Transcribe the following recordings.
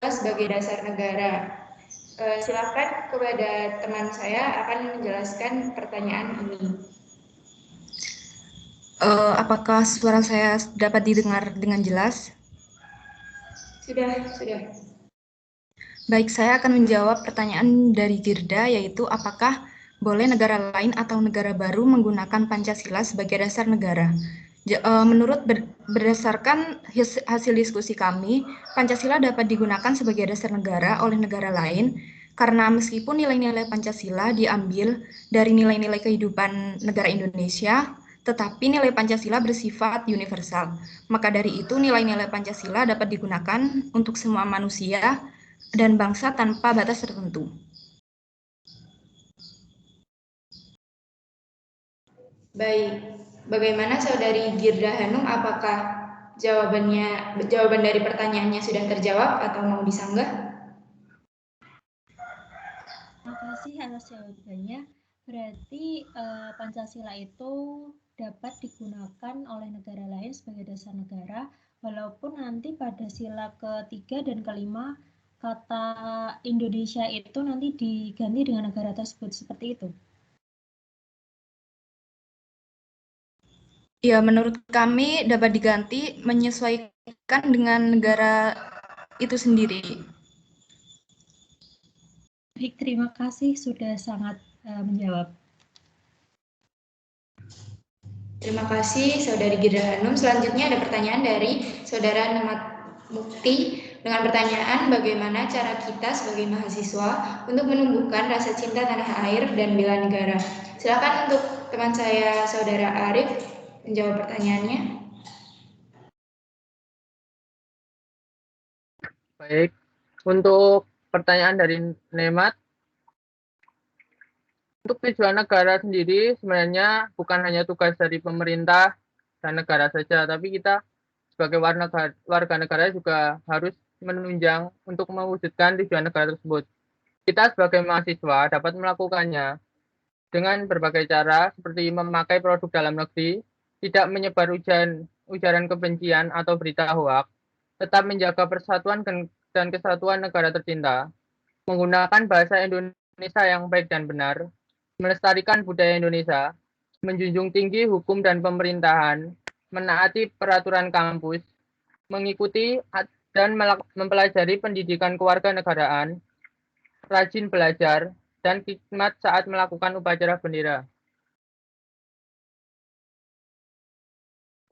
sebagai dasar negara. Silakan kepada teman saya akan menjelaskan pertanyaan ini. Apakah suara saya dapat didengar dengan jelas? Sudah. Baik, saya akan menjawab pertanyaan dari Girda, yaitu apakah boleh negara lain atau negara baru menggunakan Pancasila sebagai dasar negara? Menurut berdasarkan hasil diskusi kami, Pancasila dapat digunakan sebagai dasar negara oleh negara lain karena meskipun nilai-nilai Pancasila diambil dari nilai-nilai kehidupan negara Indonesia, tetapi nilai Pancasila bersifat universal. Maka dari itu nilai-nilai Pancasila dapat digunakan untuk semua manusia dan bangsa tanpa batas tertentu. Baik, bagaimana Saudari Girda Hanum? Apakah jawaban dari pertanyaannya sudah terjawab atau mau disanggah? Makasih atas jawabannya. Berarti Pancasila itu dapat digunakan oleh negara lain sebagai dasar negara, walaupun nanti pada sila ketiga dan kelima kata Indonesia itu nanti diganti dengan negara tersebut, seperti itu. Ya, menurut kami dapat diganti menyesuaikan dengan negara itu sendiri. Baik, terima kasih sudah sangat menjawab. Terima kasih Saudari Girda Hanum. Selanjutnya ada pertanyaan dari Saudara Nemat Mukti dengan pertanyaan bagaimana cara kita sebagai mahasiswa untuk menumbuhkan rasa cinta tanah air dan bela negara. Silakan untuk teman saya Saudara Arif menjawab pertanyaannya. Baik, untuk pertanyaan dari Nemat, untuk tujuan negara sendiri sebenarnya bukan hanya tugas dari pemerintah dan negara saja, tapi kita sebagai warga negara juga harus menunjang untuk mewujudkan tujuan negara tersebut. Kita sebagai mahasiswa dapat melakukannya dengan berbagai cara seperti memakai produk dalam negeri, tidak menyebar ujaran kebencian atau berita hoak, tetap menjaga persatuan dan kesatuan negara tercinta, menggunakan bahasa Indonesia yang baik dan benar, melestarikan budaya Indonesia, menjunjung tinggi hukum dan pemerintahan, menaati peraturan kampus, mengikuti dan mempelajari pendidikan kewarganegaraan, rajin belajar, dan hikmat saat melakukan upacara bendera.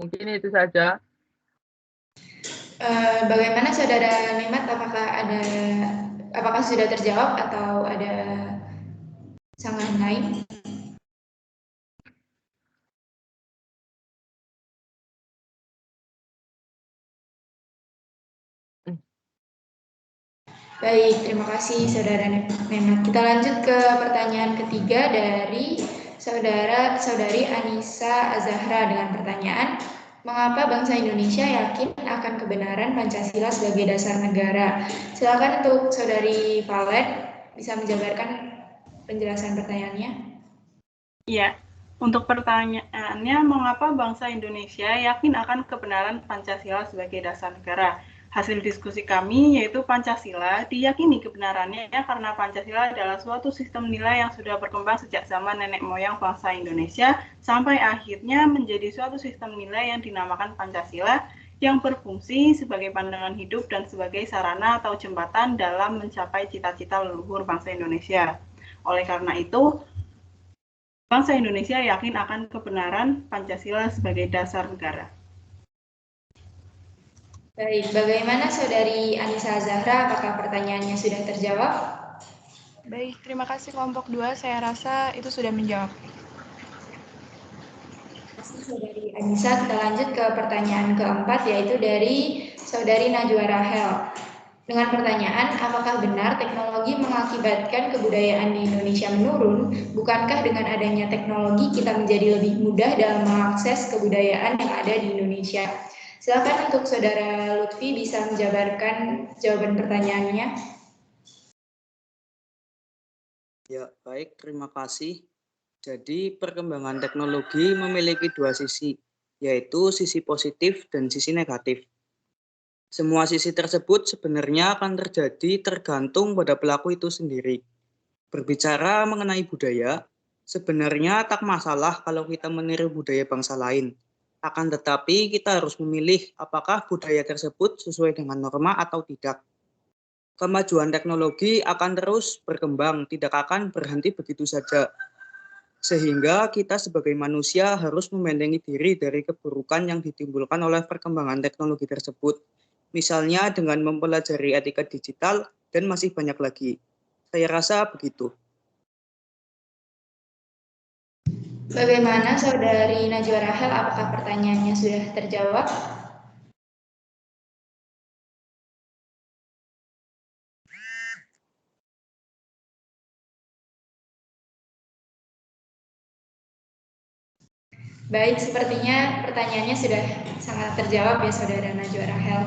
Mungkin itu saja. Bagaimana Saudara Nemat? Apakah sudah terjawab atau ada sanggahan lain? Baik, terima kasih Saudara Nemat. Kita lanjut ke pertanyaan ketiga dari Saudari Anissa Azahra dengan pertanyaan, mengapa bangsa Indonesia yakin akan kebenaran Pancasila sebagai dasar negara? Silakan untuk Saudari Valet bisa menjabarkan penjelasan pertanyaannya. Iya, untuk pertanyaannya, mengapa bangsa Indonesia yakin akan kebenaran Pancasila sebagai dasar negara? Hasil diskusi kami yaitu Pancasila diyakini kebenarannya karena Pancasila adalah suatu sistem nilai yang sudah berkembang sejak zaman nenek moyang bangsa Indonesia sampai akhirnya menjadi suatu sistem nilai yang dinamakan Pancasila yang berfungsi sebagai pandangan hidup dan sebagai sarana atau jembatan dalam mencapai cita-cita leluhur bangsa Indonesia. Oleh karena itu, bangsa Indonesia yakin akan kebenaran Pancasila sebagai dasar negara. Baik, bagaimana Saudari Anissa Zahra? Apakah pertanyaannya sudah terjawab? Baik, terima kasih kelompok 2. Saya rasa itu sudah menjawab. Terima kasih Saudari Anissa. Kita lanjut ke pertanyaan keempat, yaitu dari Saudari Najwa Rahel. Dengan pertanyaan, apakah benar teknologi mengakibatkan kebudayaan di Indonesia menurun? Bukankah dengan adanya teknologi kita menjadi lebih mudah dalam mengakses kebudayaan yang ada di Indonesia? Silakan untuk Saudara Lutfi bisa menjabarkan jawaban pertanyaannya. Ya, baik, terima kasih. Jadi, perkembangan teknologi memiliki dua sisi, yaitu sisi positif dan sisi negatif. Semua sisi tersebut sebenarnya akan terjadi tergantung pada pelaku itu sendiri. Berbicara mengenai budaya, sebenarnya tak masalah kalau kita meniru budaya bangsa lain. Akan tetapi kita harus memilih apakah budaya tersebut sesuai dengan norma atau tidak. Kemajuan teknologi akan terus berkembang, tidak akan berhenti begitu saja. Sehingga kita sebagai manusia harus membentengi diri dari keburukan yang ditimbulkan oleh perkembangan teknologi tersebut. Misalnya dengan mempelajari etika digital dan masih banyak lagi. Saya rasa begitu. Bagaimana Saudari Najwa Rahel, apakah pertanyaannya sudah terjawab? Baik, sepertinya pertanyaannya sudah sangat terjawab ya Saudara Najwa Rahel.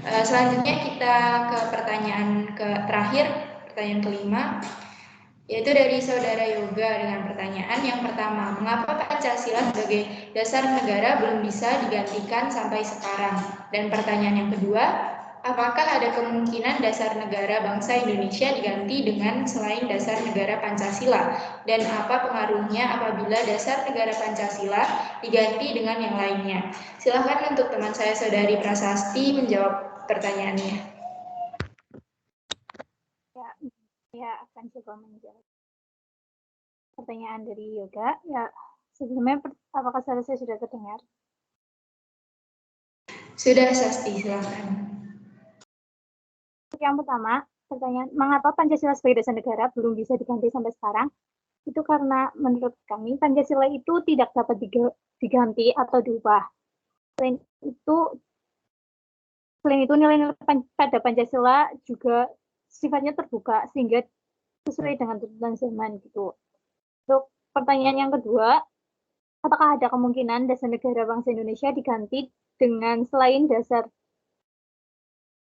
Selanjutnya kita ke pertanyaan terakhir, pertanyaan kelima, yaitu dari Saudara Yoga dengan pertanyaan yang pertama, mengapa Pancasila sebagai dasar negara belum bisa digantikan sampai sekarang? Dan pertanyaan yang kedua, apakah ada kemungkinan dasar negara bangsa Indonesia diganti dengan selain dasar negara Pancasila? Dan apa pengaruhnya apabila dasar negara Pancasila diganti dengan yang lainnya? Silakan untuk teman saya Saudari Prasasti menjawab pertanyaannya. Ya akan coba menjawab pertanyaan dari Yoga. Ya, sebelumnya apakah saya sudah terdengar? Sudah, Sasti, silakan. Yang pertama, pertanyaan mengapa Pancasila sebagai dasar negara belum bisa diganti sampai sekarang? Itu karena menurut kami Pancasila itu tidak dapat diganti atau diubah. Selain itu nilai-nilai pada Pancasila juga sifatnya terbuka sehingga sesuai dengan tuntutan zaman gitu. Untuk pertanyaan yang kedua, apakah ada kemungkinan dasar negara bangsa Indonesia diganti dengan selain dasar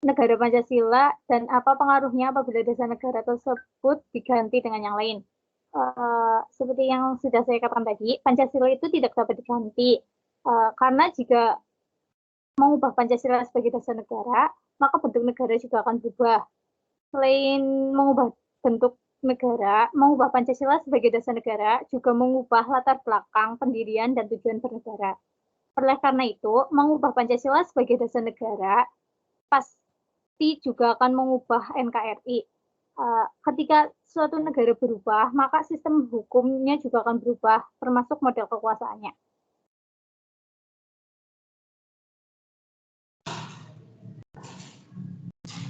negara Pancasila dan apa pengaruhnya apabila dasar negara tersebut diganti dengan yang lain? Seperti yang sudah saya katakan tadi, Pancasila itu tidak dapat diganti karena jika mengubah Pancasila sebagai dasar negara, maka bentuk negara juga akan berubah. Selain mengubah bentuk negara, mengubah Pancasila sebagai dasar negara juga mengubah latar belakang pendirian dan tujuan bernegara. Oleh karena itu, mengubah Pancasila sebagai dasar negara pasti juga akan mengubah NKRI. Ketika suatu negara berubah, maka sistem hukumnya juga akan berubah, termasuk model kekuasaannya.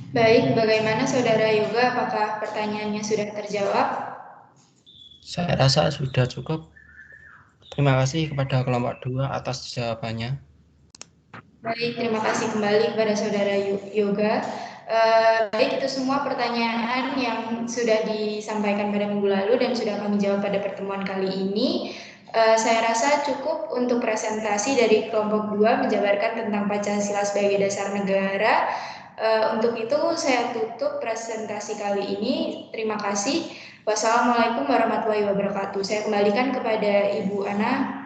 Baik, bagaimana Saudara Yoga? Apakah pertanyaannya sudah terjawab? Saya rasa sudah cukup. Terima kasih kepada kelompok 2 atas jawabannya. Baik, terima kasih kembali kepada Saudara Yoga. Baik, itu semua pertanyaan yang sudah disampaikan pada minggu lalu dan sudah kami jawab pada pertemuan kali ini. Saya rasa cukup untuk presentasi dari kelompok 2 menjabarkan tentang Pancasila sebagai dasar negara. Untuk itu saya tutup presentasi kali ini. Terima kasih. Wassalamualaikum warahmatullahi wabarakatuh. Saya kembalikan kepada Ibu Ana.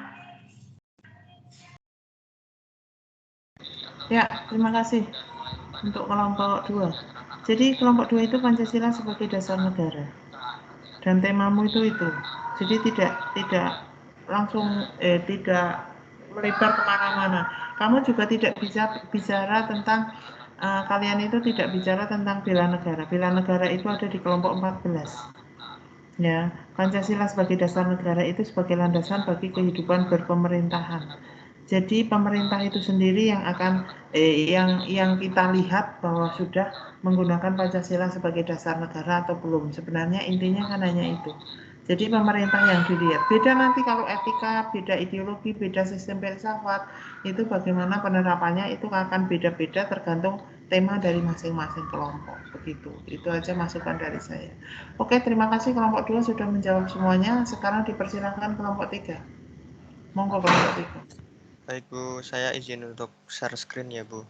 Ya, terima kasih untuk kelompok 2. Jadi kelompok 2 itu Pancasila sebagai dasar negara. Dan temamu itu. Jadi tidak langsung tidak melebar kemana-mana. Kamu juga tidak bisa bicara tentang kalian itu tidak bicara tentang bela negara. Bela negara itu ada di kelompok 14. Ya, Pancasila sebagai dasar negara itu sebagai landasan bagi kehidupan berpemerintahan. Jadi pemerintah itu sendiri yang akan yang kita lihat bahwa sudah menggunakan Pancasila sebagai dasar negara atau belum. Sebenarnya intinya kan hanya itu. Jadi pemerintah yang dilihat. Beda nanti kalau etika, beda ideologi, beda sistem filsafat, itu bagaimana penerapannya itu akan beda-beda tergantung tema dari masing-masing kelompok. Begitu. Itu aja masukan dari saya. Oke, terima kasih kelompok 2 sudah menjawab semuanya. Sekarang dipersilakan kelompok 3. Monggo kelompok 3. Baik Bu, saya izin untuk share screen ya Bu.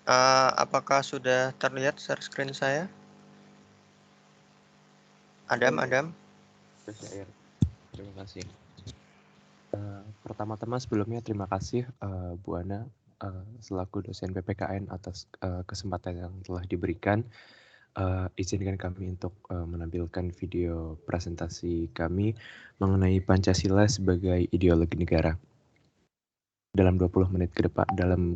Apakah sudah terlihat share screen saya? Adam. Terima kasih. Pertama-tama sebelumnya terima kasih Bu Ana selaku dosen PPKN atas kesempatan yang telah diberikan. Izinkan kami untuk menampilkan video presentasi kami mengenai Pancasila sebagai ideologi negara. Dalam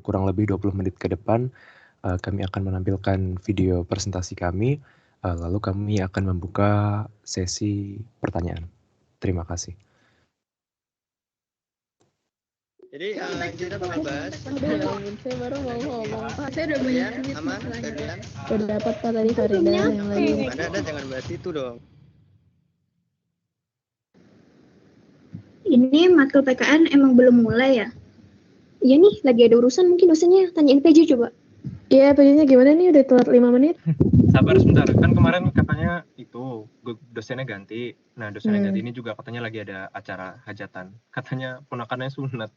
kurang lebih 20 menit ke depan, kami akan menampilkan video presentasi kami, lalu kami akan membuka sesi pertanyaan. Terima kasih. Jadi kita bakal bahas. Saya baru mau ngomong, Pak. Saya udah banyak Ya, duit aman, masalahnya. Ferdian. Udah dapat Pak tadi Farida yang lain. Ada jangan bahas itu dong. Ini matkul PKN emang belum mulai ya? Iya nih, lagi ada urusan, mungkin dosennya tanyain PJ coba. Iya, PJ-nya gimana nih? Udah telat 5 menit. Sabar sebentar, kan kemarin katanya itu dosennya ganti. Nah, dosennya ganti ini juga katanya lagi ada acara hajatan. Katanya ponakannya sunat.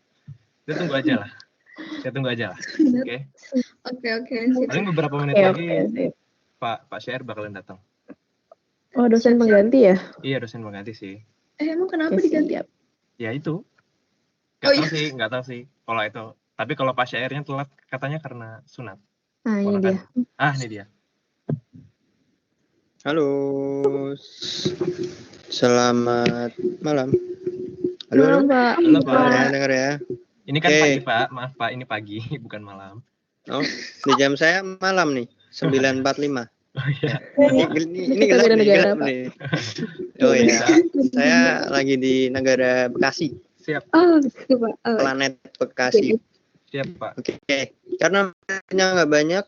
Kita tunggu aja lah. Oke. Oke. Paling beberapa menit lagi Pak Syair bakalan datang. Oh, dosen pengganti ya? Iya, dosen pengganti sih. Emang kenapa diganti? Ya itu. Nggak tahu sih kalau itu. Tapi kalau Pak Syairnya telat katanya karena sunat. Ah, ini dia. Ini dia. Halo. Selamat malam. Halo, Pak. Halo, Pak. Ya, dengar ya. Ini kan pagi, Pak. Maaf, Pak. Ini pagi, bukan malam. Oh, di jam saya malam nih, 9.45. Oh iya. Ini gelap nih. Oh iya. Saya lagi di negara Bekasi. Siap. Oh, gitu Pak. Planet Bekasi. Siap, Pak. Oke. Karena nggak banyak,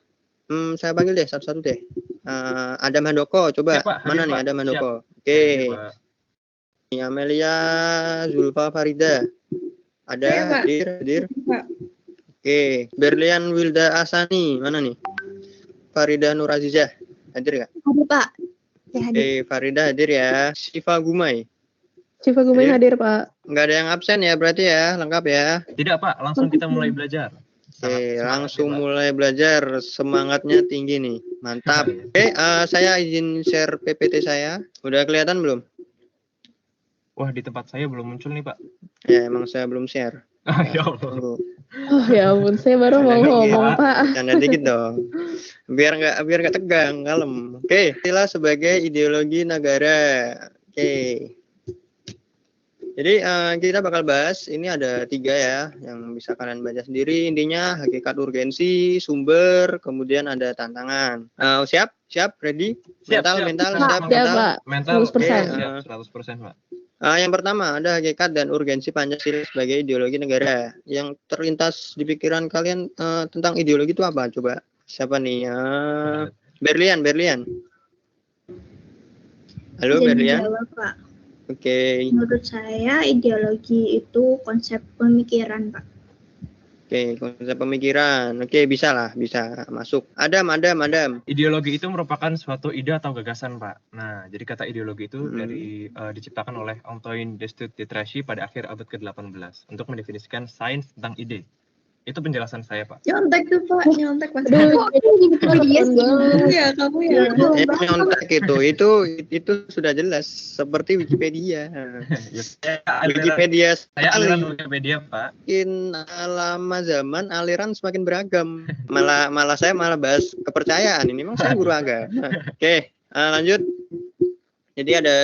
saya panggil deh satu-satu deh. Adam Handoko, coba. Siap, Pak. Mana Hadir, nih Pak. Adam Handoko? Siap. Oke. Pak. Ini Amelia Zulfa Farida. Ada hadir. Oke. Berlian Wilda Asani, mana nih? Farida Nur Azizah, hadir nggak? Ada Pak. Farida hadir ya. Siva Gumai. Hadir Pak. Nggak ada yang absen ya berarti ya, lengkap ya? Tidak, Pak. Langsung kita mulai belajar. Langsung mulai belajar. Semangatnya tinggi nih. Mantap. Saya izin share PPT saya. Udah kelihatan belum? Wah, di tempat saya belum muncul nih, Pak. Ya, emang saya belum share. Ya Allah. Oh ya ampun, saya baru mau ngomong Pak. Canda dikit dong. Biar nggak tegang, kalem. Oke, istilah sebagai ideologi negara. Oke. Jadi kita bakal bahas, ini ada 3 ya, yang bisa kalian baca sendiri. Intinya hakikat urgensi, sumber, kemudian ada tantangan. Siap? Ready? Mental. Mental 100%, Pak. Yang pertama, ada hakikat dan urgensi Pancasila sebagai ideologi negara. Yang terlintas di pikiran kalian tentang ideologi itu apa? Coba, siapa nih? Berlian. Halo, Berlian. Pak. Oke. Menurut saya ideologi itu konsep pemikiran, Pak. Oke, konsep pemikiran. Oke, bisa masuk. Adam. Ideologi itu merupakan suatu ide atau gagasan, Pak. Nah, jadi kata ideologi itu diciptakan oleh Antoine de Saint-Exupéry pada akhir abad ke-18 untuk mendefinisikan sains tentang ide. Itu penjelasan saya, Pak. Nyontek tuh Pak, nyontek Mas. Wikipedia sih. Ya, kamu ya. Nyontek itu sudah jelas seperti Wikipedia. Wikipedia saya aliran Wikipedia, Pak. Makin lama zaman aliran semakin beragam. Malah saya bahas kepercayaan. Ini memang saya guru agama. Oke, lanjut. Jadi ada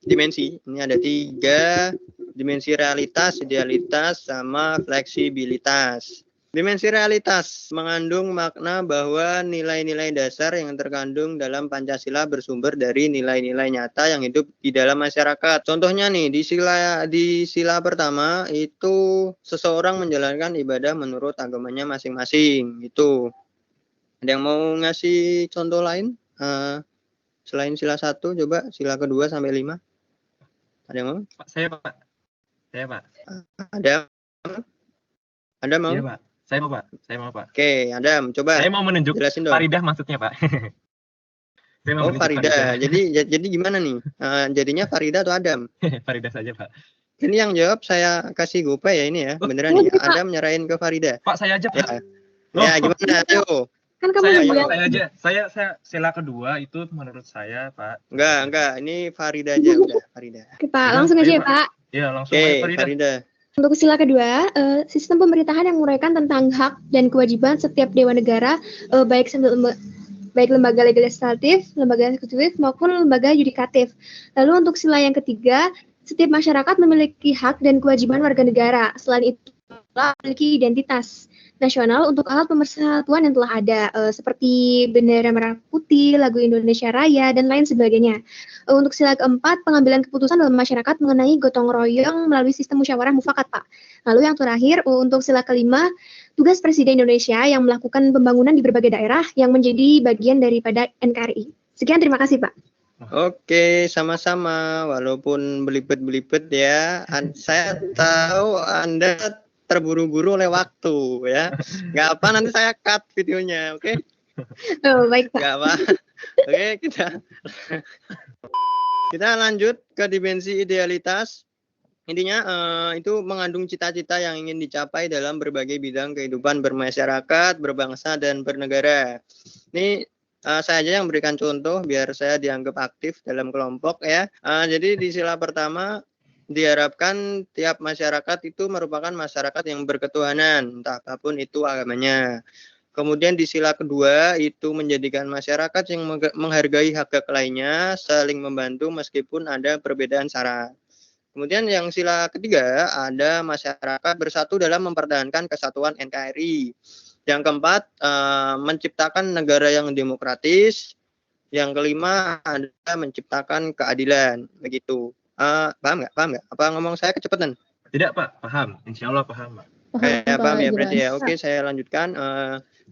dimensi. Ini ada 3 dimensi: realitas, idealitas, sama fleksibilitas. Dimensi realitas mengandung makna bahwa nilai-nilai dasar yang terkandung dalam Pancasila bersumber dari nilai-nilai nyata yang hidup di dalam masyarakat. Contohnya nih, di sila pertama itu seseorang menjalankan ibadah menurut agamanya masing-masing. Itu. Ada yang mau ngasih contoh lain? Selain sila 1, coba sila kedua sampai 5. Ada yang mau? Saya, Pak. Ada mau? Iya, Pak. Saya mau, Pak. Oke, Adam, coba. Saya mau menunjuk Faridah maksudnya, Pak. Faridah. Jadi gimana nih? Jadinya Faridah atau Adam? Faridah saja, Pak. Ini yang jawab saya kasih gopay ya ini ya. Beneran nih. Adam nyerahin ke Faridah. Pak, saya aja, Pak. Ya, gimana? Ayo. Kan kamu Saya- bilang Saya sila kedua itu menurut saya, Pak. Enggak. Ini Farida aja udah, Farida. Oke, Pak, langsung aja ya, Pak. Iya, langsung Oke, aja Farida. Farida. Untuk sila kedua, sistem pemerintahan yang menguraikan tentang hak dan kewajiban setiap dewan negara, baik lembaga legislatif, lembaga eksekutif, maupun lembaga yudikatif. Lalu untuk sila yang ketiga, setiap masyarakat memiliki hak dan kewajiban warga negara. Selain itu, memiliki identitas nasional untuk alat pemersatuan yang telah ada, seperti bendera merah putih, lagu Indonesia Raya, dan lain sebagainya. Untuk sila keempat, pengambilan keputusan dalam masyarakat mengenai gotong royong melalui sistem musyawarah mufakat, Pak. Lalu yang terakhir, untuk sila kelima, tugas Presiden Indonesia yang melakukan pembangunan di berbagai daerah yang menjadi bagian daripada NKRI. Sekian, terima kasih, Pak. Oke, sama-sama. Walaupun belibet-belibet ya, saya tahu Anda terburu-buru oleh waktu ya. Nggak apa, nanti saya cut videonya, oke? Oh, baik, Pak. Nggak apa. Oke, kita lanjut ke dimensi idealitas. Intinya itu mengandung cita-cita yang ingin dicapai dalam berbagai bidang kehidupan bermasyarakat, berbangsa, dan bernegara. Ini saya aja yang berikan contoh biar saya dianggap aktif dalam kelompok ya. Jadi di sila pertama diharapkan tiap masyarakat itu merupakan masyarakat yang berketuhanan, entah apapun itu agamanya. Kemudian di sila kedua itu menjadikan masyarakat yang menghargai hak-hak lainnya, saling membantu meskipun ada perbedaan syarat. Kemudian yang sila ketiga ada masyarakat bersatu dalam mempertahankan kesatuan NKRI. Yang keempat menciptakan negara yang demokratis. Yang kelima ada menciptakan keadilan. Begitu. Paham nggak? Apa ngomong saya kecepatan? Tidak, Pak. Paham. Insya Allah paham, Pak. Paham ya berarti ya. Oke, saya lanjutkan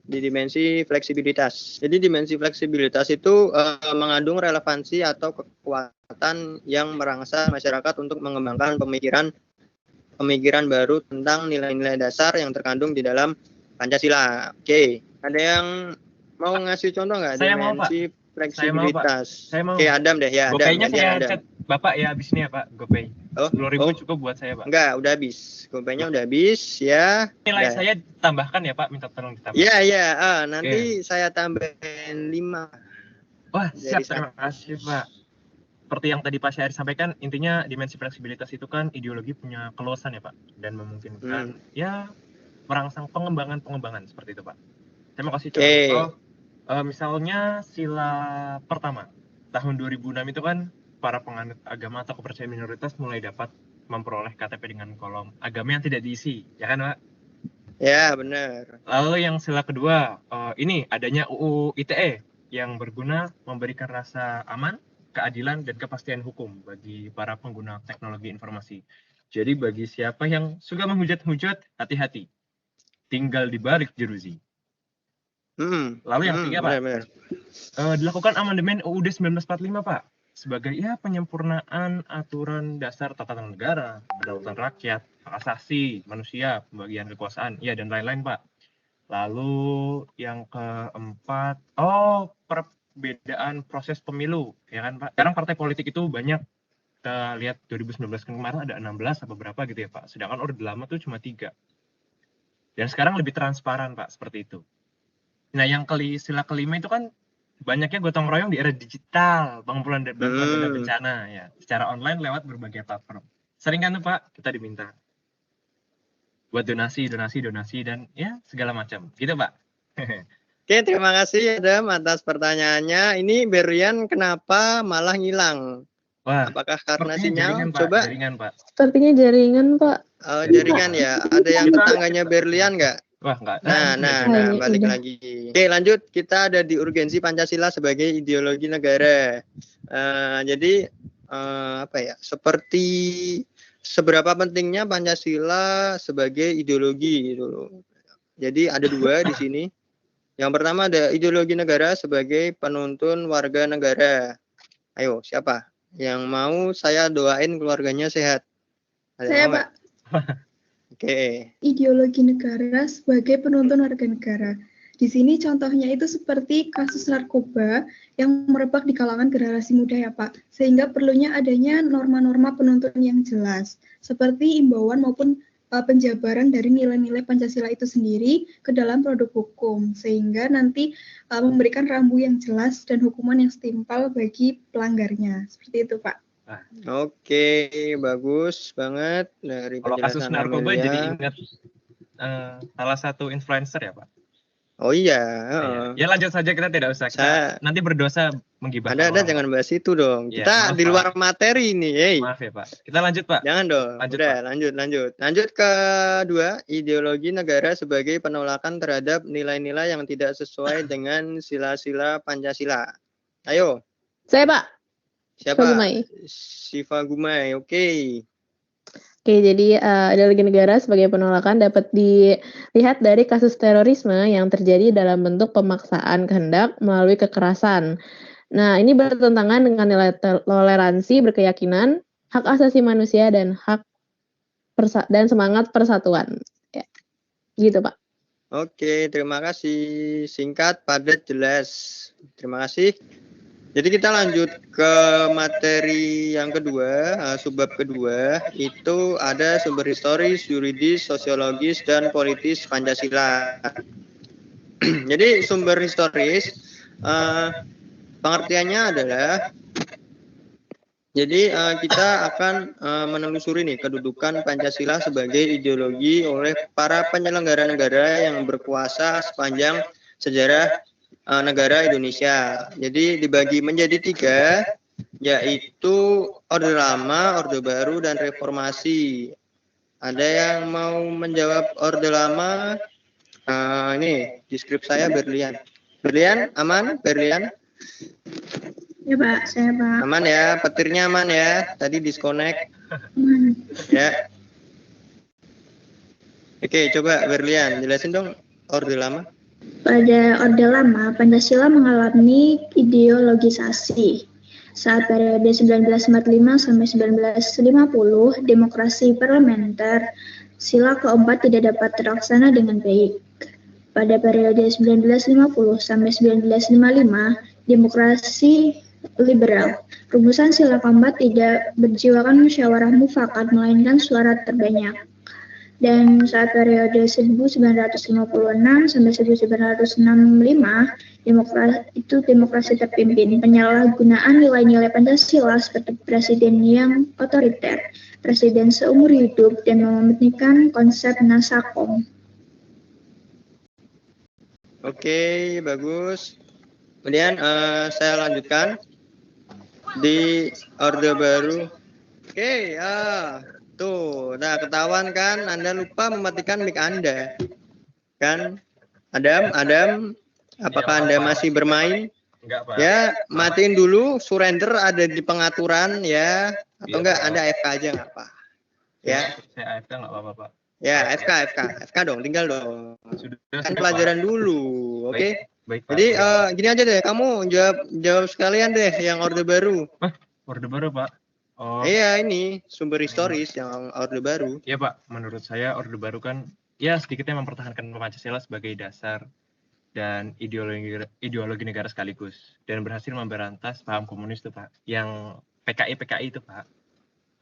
di dimensi fleksibilitas. Jadi dimensi fleksibilitas itu mengandung relevansi atau kekuatan yang merangsang masyarakat untuk mengembangkan pemikiran baru tentang nilai-nilai dasar yang terkandung di dalam Pancasila. Oke, ada yang mau ngasih contoh nggak dimensi fleksibilitas? Saya mau. Oke, Adam deh ya. Gopay-nya Adam, saya Adam. chat Bapak ya habis ini ya, Pak. Gopay. 10.000 cukup buat saya, Pak. Enggak, udah habis. Gopay-nya udah habis ya. Nilai Udah. saya tambahkan ya, Pak. Minta tolong ditambah. Iya. Nanti saya tambahin 5. Wah, siap. Jadi Terima kasih, Pak. Seperti yang tadi Pak Syahir sampaikan, intinya dimensi fleksibilitas itu kan ideologi punya keluasan ya, Pak. Dan memungkinkan ya merangsang pengembangan seperti itu, Pak. Saya mau kasih contoh. Misalnya sila pertama. Tahun 2006 itu kan para penganut agama atau kepercayaan minoritas mulai dapat memperoleh KTP dengan kolom agama yang tidak diisi, ya kan, Pak? Ya, benar. Lalu yang sila kedua, ini adanya UU ITE yang berguna memberikan rasa aman, keadilan, dan kepastian hukum bagi para pengguna teknologi informasi. Jadi bagi siapa yang suka menghujat-hujat, hati-hati. Tinggal dibalik jeruji. Lalu yang ketiga, Pak, dilakukan amandemen UUD 1945, Pak, sebagai penyempurnaan aturan dasar tata negara, kedaulatan rakyat, hak asasi manusia, pembagian kekuasaan, dan lain-lain, Pak. Lalu yang keempat, perbedaan proses pemilu, ya kan, Pak? Sekarang partai politik itu banyak. Kita lihat 2019 kemarin ada 16 apa berapa gitu ya, Pak. Sedangkan orde lama tuh cuma 3. Dan sekarang lebih transparan, Pak, seperti itu. Nah, yang sila kelima itu kan banyaknya gotong royong di era digital, pengumpulan dana bencana ya, secara online lewat berbagai platform. Sering kan tuh, Pak, kita diminta buat donasi dan ya segala macam. Gitu, Pak. Oke, terima kasih Adam atas pertanyaannya. Ini Berlian kenapa malah ngilang? Wah, apakah karena sinyal? Jaringan, Pak. Coba. Jaringan, Pak. Sepertinya jaringan, Pak. Oh, jaringan ya. Ada yang tetangganya Berlian nggak? Wah, enggak. Nah, balik lagi. Oke, lanjut. Kita ada di urgensi Pancasila sebagai ideologi negara. Jadi seperti seberapa pentingnya Pancasila sebagai ideologi gitu. Jadi ada 2 di sini. Yang pertama ada ideologi negara sebagai penuntun warga negara. Ayo, siapa yang mau saya doain keluarganya sehat? Saya, Pak. Oke. Ideologi negara sebagai penuntun warga negara. Di sini contohnya itu seperti kasus narkoba yang merebak di kalangan generasi muda ya, Pak. Sehingga perlunya adanya norma-norma penuntun yang jelas, seperti imbauan maupun penjabaran dari nilai-nilai Pancasila itu sendiri ke dalam produk hukum, sehingga nanti memberikan rambu yang jelas dan hukuman yang setimpal bagi pelanggarnya. Seperti itu, Pak. Oke, bagus banget dari Kalau kasus penjelasan narkoba Amelia. jadi ingat salah satu influencer ya, Pak. Oh iya. Ya lanjut saja, kita tidak usah. Nanti berdosa menggibahkan Ada orang. jangan bahas itu dong. Ya, Kita maaf, di luar Pak. materi nih. Hey. Maaf ya, Pak. Kita lanjut, Pak. Jangan dong. Lanjut, Udah, Pak. lanjut. Lanjut ke 2, ideologi negara sebagai penolakan terhadap nilai-nilai yang tidak sesuai dengan sila-sila Pancasila. Ayo. Saya, Pak. Siapa? Gumai. Siva Gumai. Oke. Oke, jadi ideologi negara sebagai penolakan dapat dilihat dari kasus terorisme yang terjadi dalam bentuk pemaksaan kehendak melalui kekerasan. Nah, ini bertentangan dengan nilai toleransi, berkeyakinan, hak asasi manusia, dan dan semangat persatuan. Ya, gitu, Pak. Oke, terima kasih. Singkat, padat, jelas. Terima kasih. Jadi kita lanjut ke materi yang kedua, subbab kedua, itu ada sumber historis, yuridis, sosiologis, dan politis Pancasila. Jadi sumber historis, pengertiannya adalah, jadi kita akan menelusuri nih kedudukan Pancasila sebagai ideologi oleh para penyelenggara negara yang berkuasa sepanjang sejarah negara Indonesia. Jadi dibagi menjadi 3, yaitu Orde Lama, Orde Baru, dan Reformasi. Ada yang mau menjawab Orde Lama? Ini di skrip saya Berlian. Berlian, aman? Berlian? Ya, Pak. Saya, Pak. Aman ya? Petirnya aman ya? Tadi disconnect. Aman. Ya. Oke, coba Berlian, jelasin dong Orde Lama. Pada Orde Lama, Pancasila mengalami ideologisasi. Saat periode 1945 sampai 1950, demokrasi parlementer, sila keempat tidak dapat terlaksana dengan baik. Pada periode 1950 sampai 1955, demokrasi liberal, rumusan sila keempat tidak berjiwakan musyawarah mufakat melainkan suara terbanyak. Dan saat periode 1956 sampai 1965, demokrasi terpimpin penyalahgunaan nilai-nilai Pancasila seperti presiden yang otoriter, presiden seumur hidup, dan memetikkan konsep Nasakom. Oke, bagus. Kemudian saya lanjutkan di Orde Baru. Oke, tuh, nah ketahuan kan Anda lupa mematikan mic Anda. Kan? Adam, apakah Anda masih bermain? Enggak, Pak. Ya, matiin dulu, surrender ada di pengaturan ya. Atau enggak, Anda AFK aja enggak apa. Ya. Saya AFK enggak apa-apa, Pak. Ya, FK dong, tinggal dong. Kan Sudah, pelajaran Pak. dulu, oke? Baik, Pak. Jadi gini aja deh, kamu jawab sekalian deh yang Orde Baru. Orde Baru, Pak. Oh. Iya, ini sumber historis yang Orde Baru. Iya, Pak. Menurut saya Orde Baru kan ya sedikitnya mempertahankan Pancasila sebagai dasar dan ideologi negara sekaligus dan berhasil memberantas paham komunis tuh, Pak. Yang PKI itu, Pak.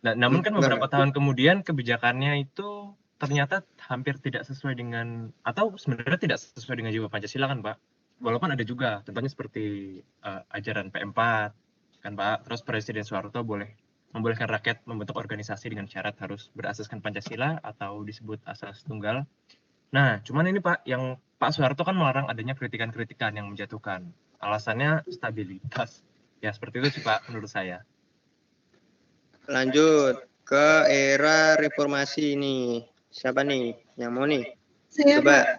Nah, namun kan beberapa tahun kemudian kebijakannya itu ternyata hampir tidak sesuai dengan, atau sebenarnya tidak sesuai dengan jiwa Pancasila kan, Pak. Walaupun ada juga, contohnya seperti ajaran P4, kan, Pak. Terus Presiden Soeharto membolehkan rakyat membentuk organisasi dengan syarat harus berasaskan Pancasila atau disebut asas tunggal. Nah, cuman ini, Pak, yang Pak Soeharto kan melarang adanya kritikan-kritikan yang menjatuhkan. Alasannya stabilitas. Ya, seperti itu sih, Pak, menurut saya. Lanjut ke era reformasi ini. Siapa nih yang mau nih? Saya, coba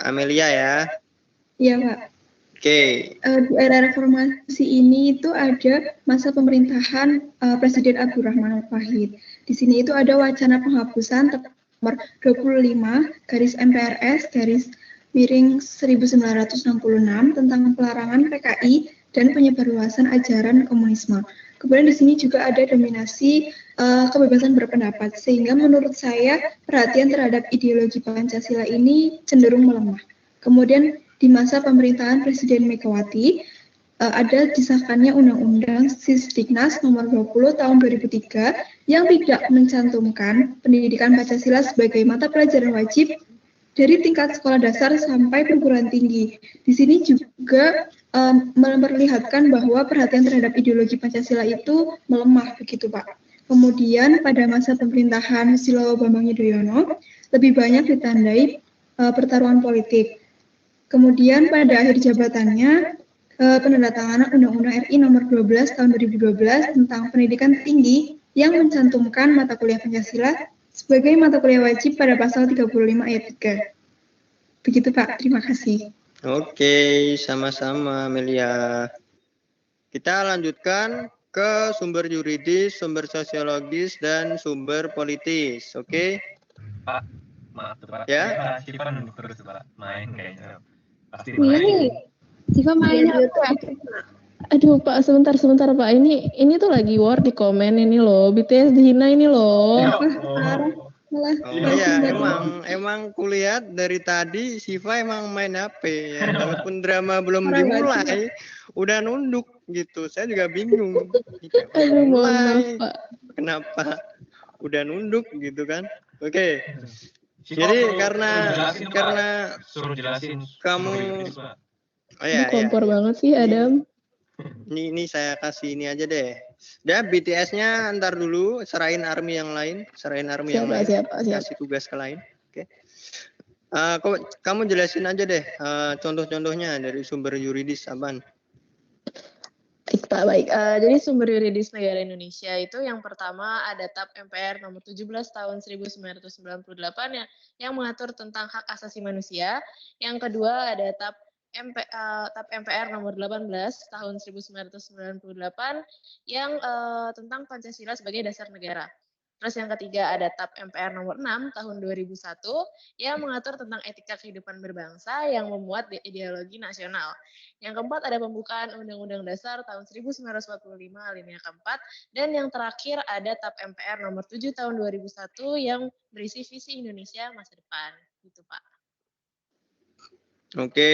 Amelia ya. Iya, Pak. Oke. Di era reformasi ini itu ada masa pemerintahan Presiden Abdurrahman Wahid. Di sini itu ada wacana penghapusan nomor 25 garis MPRS garis miring 1966 tentang pelarangan PKI dan penyebarluasan ajaran komunisme. Kemudian di sini juga ada dominasi kebebasan berpendapat, sehingga menurut saya perhatian terhadap ideologi Pancasila ini cenderung melemah. Kemudian di masa pemerintahan Presiden Megawati, ada disahkannya Undang-Undang Sisdiknas Nomor 20 Tahun 2003 yang tidak mencantumkan pendidikan Pancasila sebagai mata pelajaran wajib dari tingkat sekolah dasar sampai perguruan tinggi. Di sini juga memperlihatkan bahwa perhatian terhadap ideologi Pancasila itu melemah begitu Pak. Kemudian pada masa pemerintahan Susilo Bambang Yudhoyono lebih banyak ditandai pertarungan politik. Kemudian pada akhir jabatannya penandatanganan Undang-Undang RI Nomor 12 Tahun 2012 tentang pendidikan tinggi yang mencantumkan mata kuliah Pancasila sebagai mata kuliah wajib pada pasal 35 ayat 3. Begitu Pak, terima kasih. Oke, sama-sama Amelia. Kita lanjutkan ke sumber yuridis, sumber sosiologis, dan sumber politis. Oke? Pak, maaf tuh Pak. Ya? Siva nunduk terus Pak, main kayaknya. Pasti Iya nih, Siva mainnya apa? Aduh Pak, sebentar Pak. Ini tuh lagi war di komen ini loh. BTS dihina ini loh. Oh iya, emang kulihat dari tadi Siva emang main HP ya. Walaupun drama belum dimulai, udah nunduk gitu. Saya juga bingung. Aduh, mohon maaf Pak. Kenapa udah nunduk gitu kan? Oke. Jadi karena suruh jelasin kamu Kompor banget sih Adam. Ini saya kasih ini aja deh. Udah BTS-nya ntar dulu, serahin army yang lain, Siap. kasih tugas ke lain. Oke. Kamu jelasin aja deh contoh-contohnya dari sumber yuridis apaan? Baik Pak, baik. Jadi sumber yuridis negara Indonesia itu yang pertama ada TAP MPR nomor 17 tahun 1998 yang mengatur tentang hak asasi manusia. Yang kedua ada TAP MPR nomor 18 tahun 1998 yang tentang Pancasila sebagai dasar negara. Terus yang ketiga ada TAP MPR nomor 6 tahun 2001 yang mengatur tentang etika kehidupan berbangsa yang memuat ideologi nasional. Yang keempat ada pembukaan Undang-Undang Dasar tahun 1945 alinea keempat, dan yang terakhir ada TAP MPR nomor 7 tahun 2001 yang berisi visi Indonesia masa depan. Gitu Pak. Oke,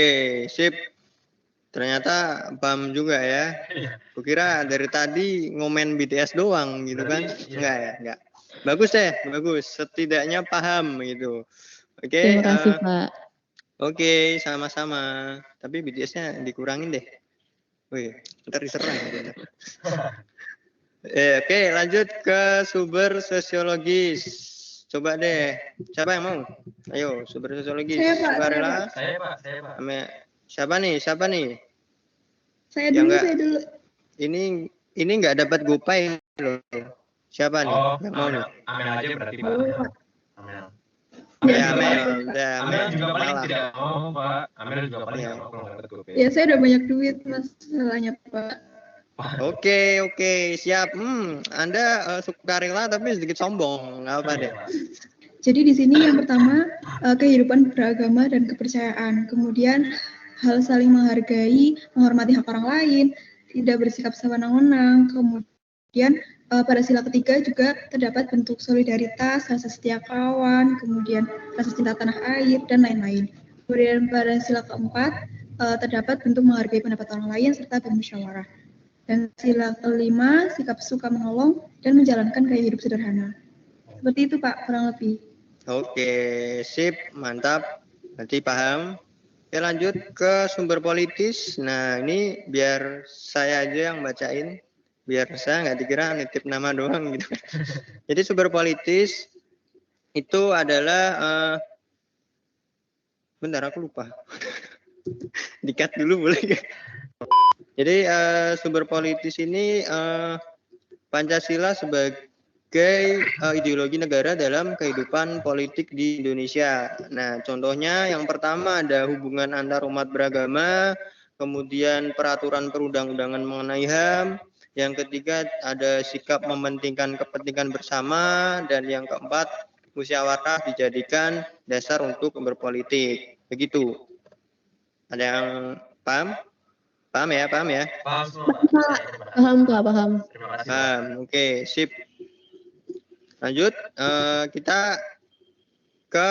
sip. Ternyata paham juga ya. Kukira dari tadi ngomen BTS doang gitu kan. Enggak ya, enggak. Bagus deh, bagus. Setidaknya paham gitu. Oke. Terima kasih Pak. Oke, sama-sama. Tapi BTS-nya dikurangin deh. Wih, ntar diserang. Oke, lanjut ke sumber sosiologis. Coba deh, siapa yang mau? Ayo, sumber sosiologis. Saya Pak. Saya Pak. Siapa nih? Saya dulu. Ini nggak dapat GoPay loh. Siapa nih? Yang mau nih? Amel aja berarti Pak. Amel. Amel juga paling tidak mau Pak. Amel juga paling tidak mau kalau dapat GoPay. Ya saya udah banyak duit masalahnya Pak. Oke, siap. Anda sukarela tapi sedikit sombong, nggak apa deh. Jadi di sini yang pertama kehidupan beragama dan kepercayaan, kemudian hal saling menghargai, menghormati hak orang lain, tidak bersikap sewenang-wenang, kemudian pada sila ketiga juga terdapat bentuk solidaritas, rasa setia kawan, kemudian rasa cinta tanah air dan lain-lain. Kemudian pada sila keempat terdapat bentuk menghargai pendapat orang lain serta bermusyawarah. Dan sila kelima, sikap suka menolong dan menjalankan gaya hidup sederhana. Seperti itu Pak, kurang lebih. Oke, sip, mantap. Nanti paham. Oke, lanjut ke sumber politis. Nah, ini biar saya aja yang bacain. Biar saya nggak dikira nitip nama doang gitu. Jadi sumber politis itu adalah... bentar, aku lupa. Di-cut dulu boleh nggak? Jadi sumber politis ini Pancasila sebagai ideologi negara dalam kehidupan politik di Indonesia. Nah, contohnya yang pertama ada hubungan antar umat beragama, kemudian peraturan perundang-undangan mengenai HAM, yang ketiga ada sikap mementingkan kepentingan bersama, dan yang keempat musyawarah dijadikan dasar untuk berpolitik. Begitu. Ada yang paham? Paham ya? Paham Pak, paham. Oke, sip. Lanjut, kita ke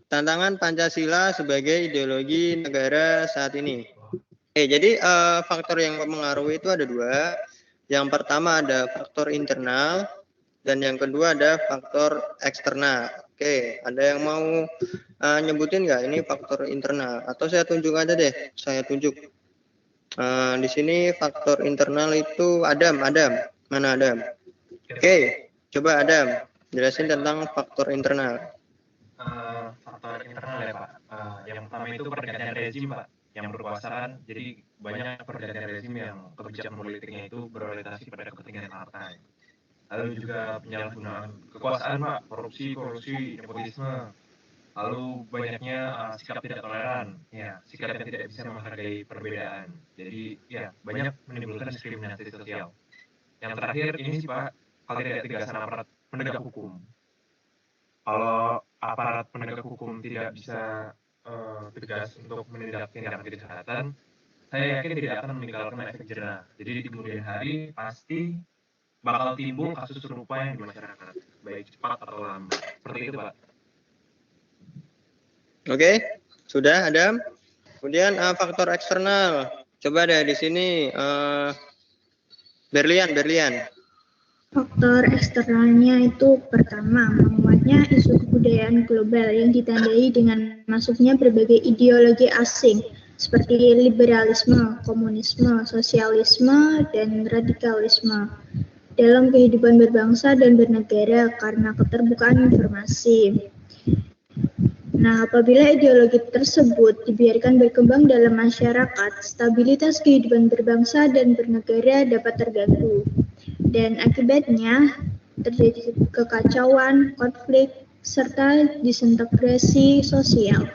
tantangan Pancasila sebagai ideologi negara saat ini. Jadi faktor yang mempengaruhi itu ada dua. Yang pertama ada faktor internal dan yang kedua ada faktor eksternal. Oke, ada yang mau nyebutin nggak ini faktor internal? Atau saya tunjuk aja deh, saya tunjuk. Di sini faktor internal itu Adam. Mana Adam? Oke, coba Adam, jelasin tentang faktor internal. Faktor internal ya Pak. Yang pertama itu pergantian rezim Pak, yang berkuasa kan. Jadi banyak pergantian rezim yang kebijakan politiknya itu berorientasi pada kepentingan partai. Lalu juga penyalahgunaan kekuasaan Pak, korupsi, nepotisme. Lalu banyaknya sikap tidak toleran, ya, sikap yang tidak bisa menghargai perbedaan. Jadi ya banyak menimbulkan diskriminasi sosial. Yang terakhir ini sih Pak, kalau tidak tegasan aparat penegak hukum. Kalau aparat penegak hukum tidak bisa tegas untuk menindak tindakan kejahatan, saya yakin tidak akan meninggalkan efek jerah. Jadi di kemudian hari pasti bakal timbul kasus serupa yang di masyarakat, baik cepat atau lambat. Seperti itu Pak. Oke, sudah Adam. Kemudian faktor eksternal. Coba deh di sini Berlian. Faktor eksternalnya itu pertama, menguatnya isu kebudayaan global yang ditandai dengan masuknya berbagai ideologi asing seperti liberalisme, komunisme, sosialisme, dan radikalisme dalam kehidupan berbangsa dan bernegara karena keterbukaan informasi. Nah, apabila ideologi tersebut dibiarkan berkembang dalam masyarakat, stabilitas kehidupan berbangsa dan bernegara dapat terganggu. Dan akibatnya terjadi kekacauan, konflik, serta disintegrasi sosial.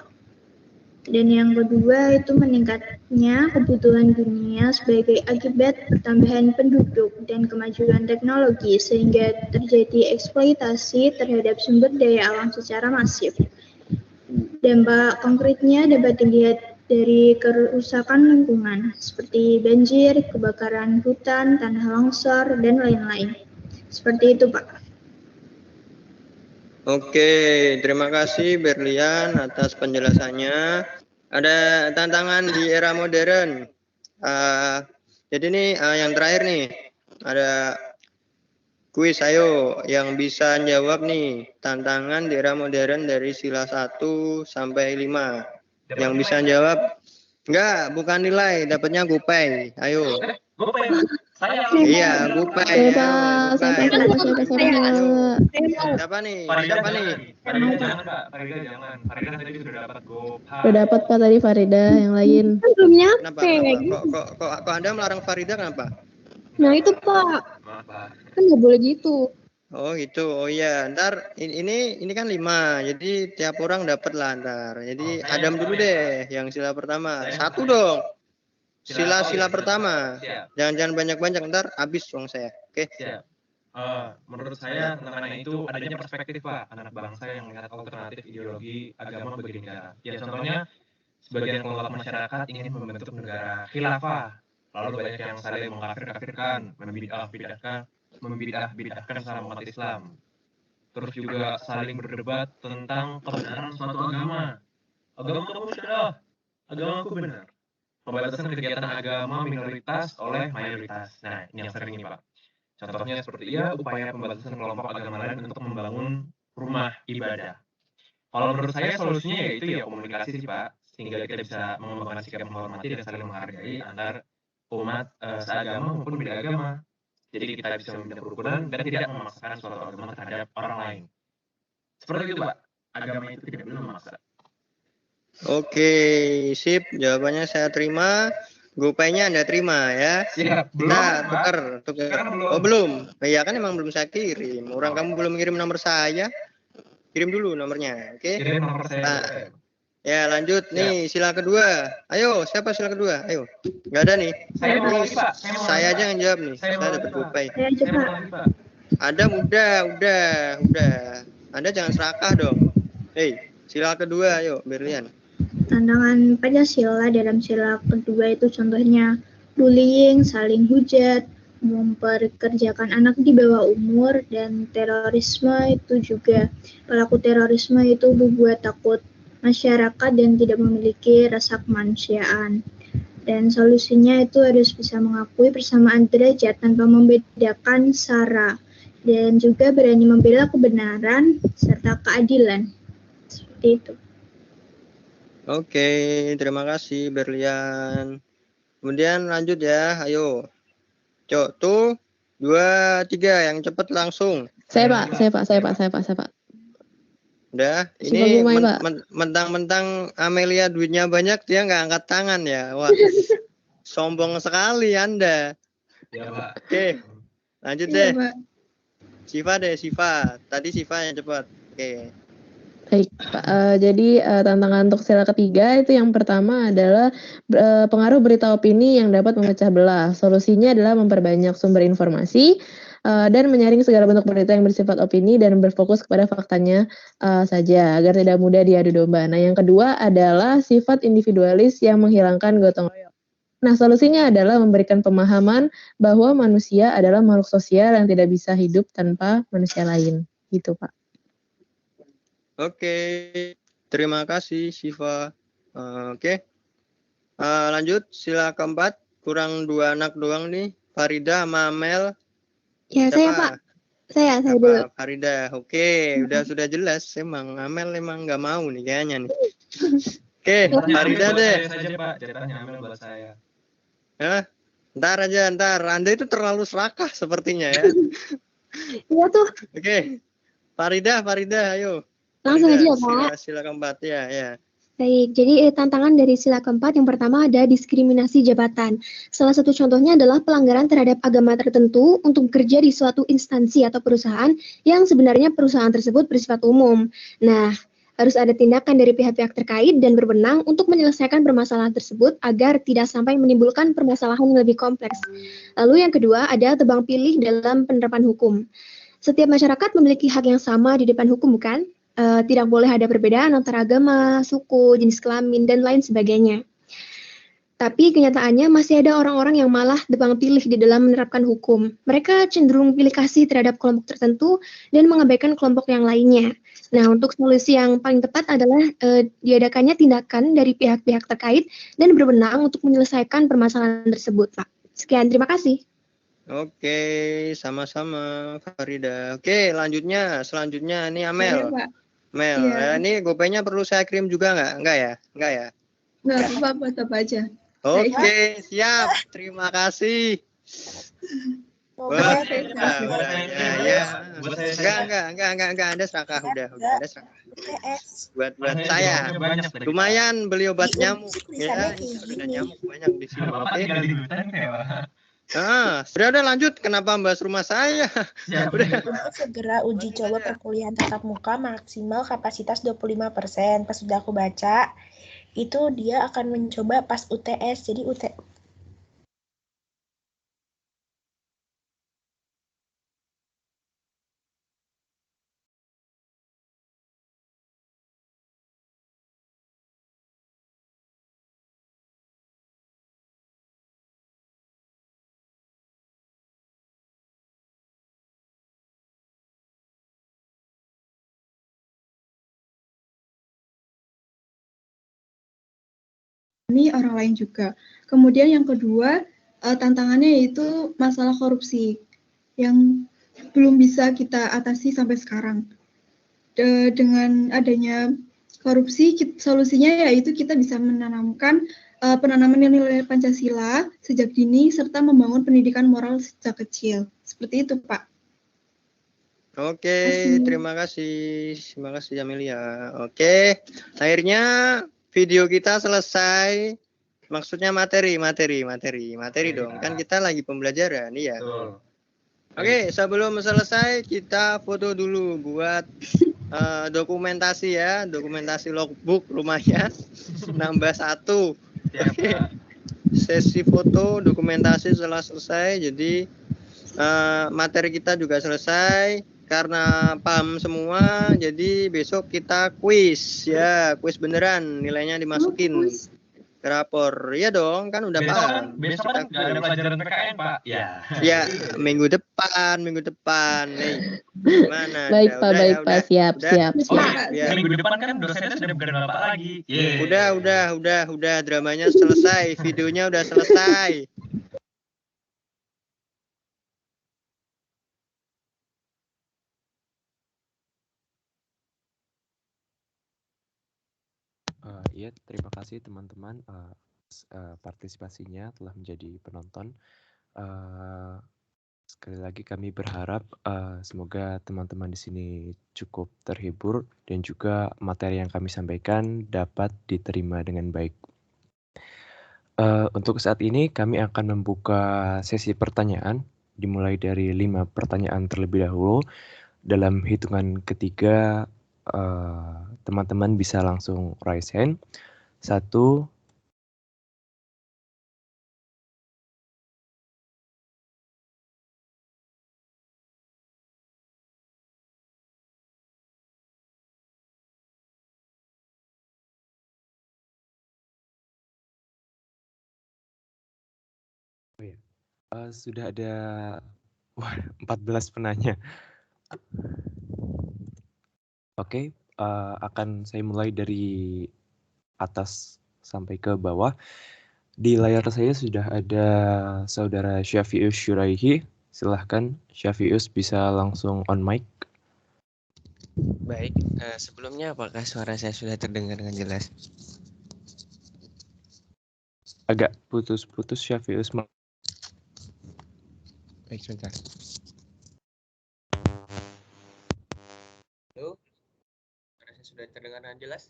Dan yang kedua itu meningkatnya kebutuhan dunia sebagai akibat pertambahan penduduk dan kemajuan teknologi sehingga terjadi eksploitasi terhadap sumber daya alam secara masif. Dampak konkretnya dapat dilihat dari kerusakan lingkungan seperti banjir, kebakaran hutan, tanah longsor, dan lain-lain. Seperti itu, Pak. Oke, terima kasih Berlian atas penjelasannya. Ada tantangan di era modern. Jadi ini yang terakhir nih, ada kuis, ayo yang bisa jawab nih tantangan di era modern dari sila 1 sampai 5. Yang bisa jawab, enggak, bukan nilai, dapatnya GoPay. Ayo. GoPay. Saya. Iya, GoPay. Siapa nih? Farida jangan Pak, Farida jangan. Farida tadi sudah dapat GoPay. Udah dapat Pak tadi Farida yang lain. Belum nyampe. Kok Anda melarang Farida kenapa? Nah itu Pak. Maaf Pak. Kan nggak boleh gitu. Oh gitu, oh iya, ntar ini kan 5, jadi tiap orang dapat lah ntar. Jadi Adam dulu deh, yang sila pertama. 1 dong. Sila pertama. Jangan banyak-banyak, ntar habis uang saya. Oke. Siap. Menurut saya tantangan itu adanya perspektif Pak, anak bangsa yang melihat alternatif ideologi agama bagi negara. Ya contohnya, sebagian kelompok masyarakat ingin membentuk negara khilafah, lalu banyak yang saling mengkafir-kafirkan, membidah-bidahkan sama umat Islam. Terus juga saling berdebat tentang kebenaran suatu agama. Agama kamu salah, agama aku benar. Pembatasan kegiatan agama minoritas oleh mayoritas. Nah, ini yang sering ini Pak. Contohnya seperti upaya pembatasan kelompok agama lain untuk membangun rumah ibadah. Kalau menurut saya solusinya yaitu komunikasi sih Pak, sehingga kita bisa mengembangkan sikap menghormati dan saling menghargai antar umat seagama maupun beda agama. Jadi kita bisa membina kerukunan dan tidak memaksakan suatu agama terhadap orang lain. Seperti itu Pak, agama itu tidak boleh memaksa. Oke, sip, jawabannya saya terima. GoPay-nya Anda terima ya. Siap, belum, nah, tukar. Oh belum, iya kan emang belum saya kirim. Orang kamu belum kirim nomor saya. Kirim dulu nomornya, oke? Kirim nomor saya. Nah, ya lanjut nih sila kedua. Ayo siapa sila kedua? Ayo. Nggak ada nih. Saya aja yang jawab nih. Saya dapat GoPay. Ada udah. Anda jangan serakah dong. Hei, sila kedua ayo Berlian. Tantangan Pancasila dalam sila kedua itu contohnya bullying, saling hujat, memperkerjakan anak di bawah umur, dan terorisme itu juga pelaku terorisme itu membuat takut masyarakat dan tidak memiliki rasa kemanusiaan. Dan solusinya itu harus bisa mengakui persamaan derajat tanpa membedakan sara, dan juga berani membela kebenaran serta keadilan. Seperti itu. Oke, terima kasih Berlian. Kemudian lanjut ya, ayo. Cok, tuh 2, 3 yang cepat langsung. Saya Pak. Udah, Si ini Pak Gumai, Pak. mentang-mentang Amelia duitnya banyak, dia nggak angkat tangan ya. Wah, sombong sekali Anda. Ya, Pak. Oke, lanjut Iya, deh. Pak. Siva. Tadi Siva yang cepat. Oke. Baik, Pak. Jadi tantangan untuk sila ketiga itu yang pertama adalah pengaruh berita opini yang dapat memecah belah. Solusinya adalah memperbanyak sumber informasi dan menyaring segala bentuk berita yang bersifat opini dan berfokus kepada faktanya saja agar tidak mudah diadu domba. Nah, yang kedua adalah sifat individualis yang menghilangkan gotong royong. Nah, solusinya adalah memberikan pemahaman bahwa manusia adalah makhluk sosial yang tidak bisa hidup tanpa manusia lain. Gitu, Pak. Oke, terima kasih Siva. Oke, lanjut sila keempat. Kurang 2 anak doang nih, Farida sama Amel. Ya, Siapa? saya Pak. Saya dulu. Farida. Oke, sudah jelas. Emang Amel emang nggak mau nih kayaknya nih. Oke, Farida deh. Saya saja, Pak. Ceritanya Amel buat saya. Hah? Ntar. Anda itu terlalu serakah sepertinya ya. Iya tuh. Oke, Farida, ayo. Langsung Farida, aja ya, Pak. Sila keempat ya. Baik, jadi tantangan dari sila keempat yang pertama ada diskriminasi jabatan. Salah satu contohnya adalah pelanggaran terhadap agama tertentu untuk bekerja di suatu instansi atau perusahaan yang sebenarnya perusahaan tersebut bersifat umum. Nah, harus ada tindakan dari pihak-pihak terkait dan berwenang untuk menyelesaikan permasalahan tersebut agar tidak sampai menimbulkan permasalahan yang lebih kompleks. Lalu yang kedua ada tebang pilih dalam penerapan hukum. Setiap masyarakat memiliki hak yang sama di depan hukum, bukan? Tidak boleh ada perbedaan antara agama, suku, jenis kelamin, dan lain sebagainya. Tapi kenyataannya masih ada orang-orang yang malah tebang pilih di dalam menerapkan hukum. Mereka cenderung pilih kasih terhadap kelompok tertentu dan mengabaikan kelompok yang lainnya. Nah, untuk solusi yang paling tepat adalah diadakannya tindakan dari pihak-pihak terkait dan berwenang untuk menyelesaikan permasalahan tersebut, Pak. Sekian, terima kasih. Oke, sama-sama Farida. Oke, selanjutnya ini Amel. Saya, Pak. Mel, Iya. ini gopenya perlu saya kirim juga nggak? Enggak ya? Nggak apa-apa, tetap aja. Oke, siap. Terima kasih. Wah, ya. Enggak, Anda serakah udah Anda serakah. Buat saya. Lumayan beli obat nyamuk ya. Ada nyamuk banyak di sini. Oke. Sudah lanjut. Kenapa bahas rumah saya? Udah. Segera uji coba perkuliahan tatap muka maksimal kapasitas 25%. Pas sudah aku baca, itu dia akan mencoba pas UTS. Jadi Ini orang lain juga. Kemudian yang kedua, tantangannya yaitu masalah korupsi yang belum bisa kita atasi sampai sekarang. Dengan adanya korupsi, solusinya yaitu kita bisa menanamkan penanaman nilai Pancasila sejak dini serta membangun pendidikan moral sejak kecil. Seperti itu, Pak. Oke, terima kasih Amelia. Oke, akhirnya video kita selesai. Maksudnya materi dong. Kan kita lagi pembelajaran, iya. Oke, sebelum selesai kita foto dulu buat dokumentasi ya, dokumentasi logbook lumayan nambah 1. Oke. Sesi foto dokumentasi setelah selesai, jadi materi kita juga selesai. Karena paham semua, jadi besok kita kuis ya, kuis beneran, nilainya dimasukin. Rapor. Iya dong, kan udah paham. Besok kan nggak ada pelajaran PKN, Pak. Ya. Ya, minggu depan. Nih. Gimana? Baik, Pak, baik, Pak. Siap. Minggu depan kan dosennya sudah bukan Bapak lagi. Udah. Dramanya selesai. Videonya udah selesai. Iya, terima kasih teman-teman partisipasinya telah menjadi penonton. Sekali lagi kami berharap semoga teman-teman di sini cukup terhibur dan juga materi yang kami sampaikan dapat diterima dengan baik. Untuk saat ini kami akan membuka sesi pertanyaan dimulai dari 5 pertanyaan terlebih dahulu. Dalam hitungan ketiga teman-teman bisa langsung raise hand. 1, 2. Sudah ada 14 penanya. Oke, akan saya mulai dari atas sampai ke bawah. Di layar saya sudah ada Saudara Syafius Syuraihi. Silahkan Syafius bisa langsung on mic. Baik, sebelumnya apakah suara saya sudah terdengar dengan jelas? Agak putus-putus Syafius. Baik, sebentar. Halo, suara saya sudah terdengar dengan jelas?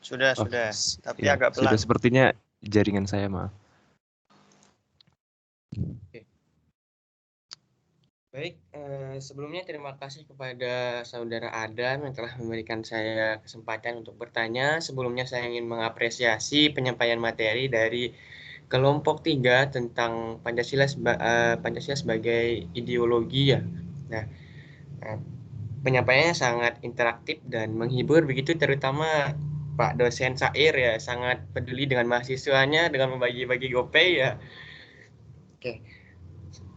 Sudah. Tapi Ya, agak pelan. sudah sepertinya jaringan saya, maaf. Oke. Baik, sebelumnya terima kasih kepada Saudara Adam yang telah memberikan saya kesempatan untuk bertanya. Sebelumnya saya ingin mengapresiasi penyampaian materi dari kelompok 3 tentang Pancasila sebagai ideologi ya. Nah, penyampaiannya sangat interaktif dan menghibur begitu, terutama Pak dosen Sair ya, sangat peduli dengan mahasiswanya dengan membagi-bagi GoPay ya. Oke.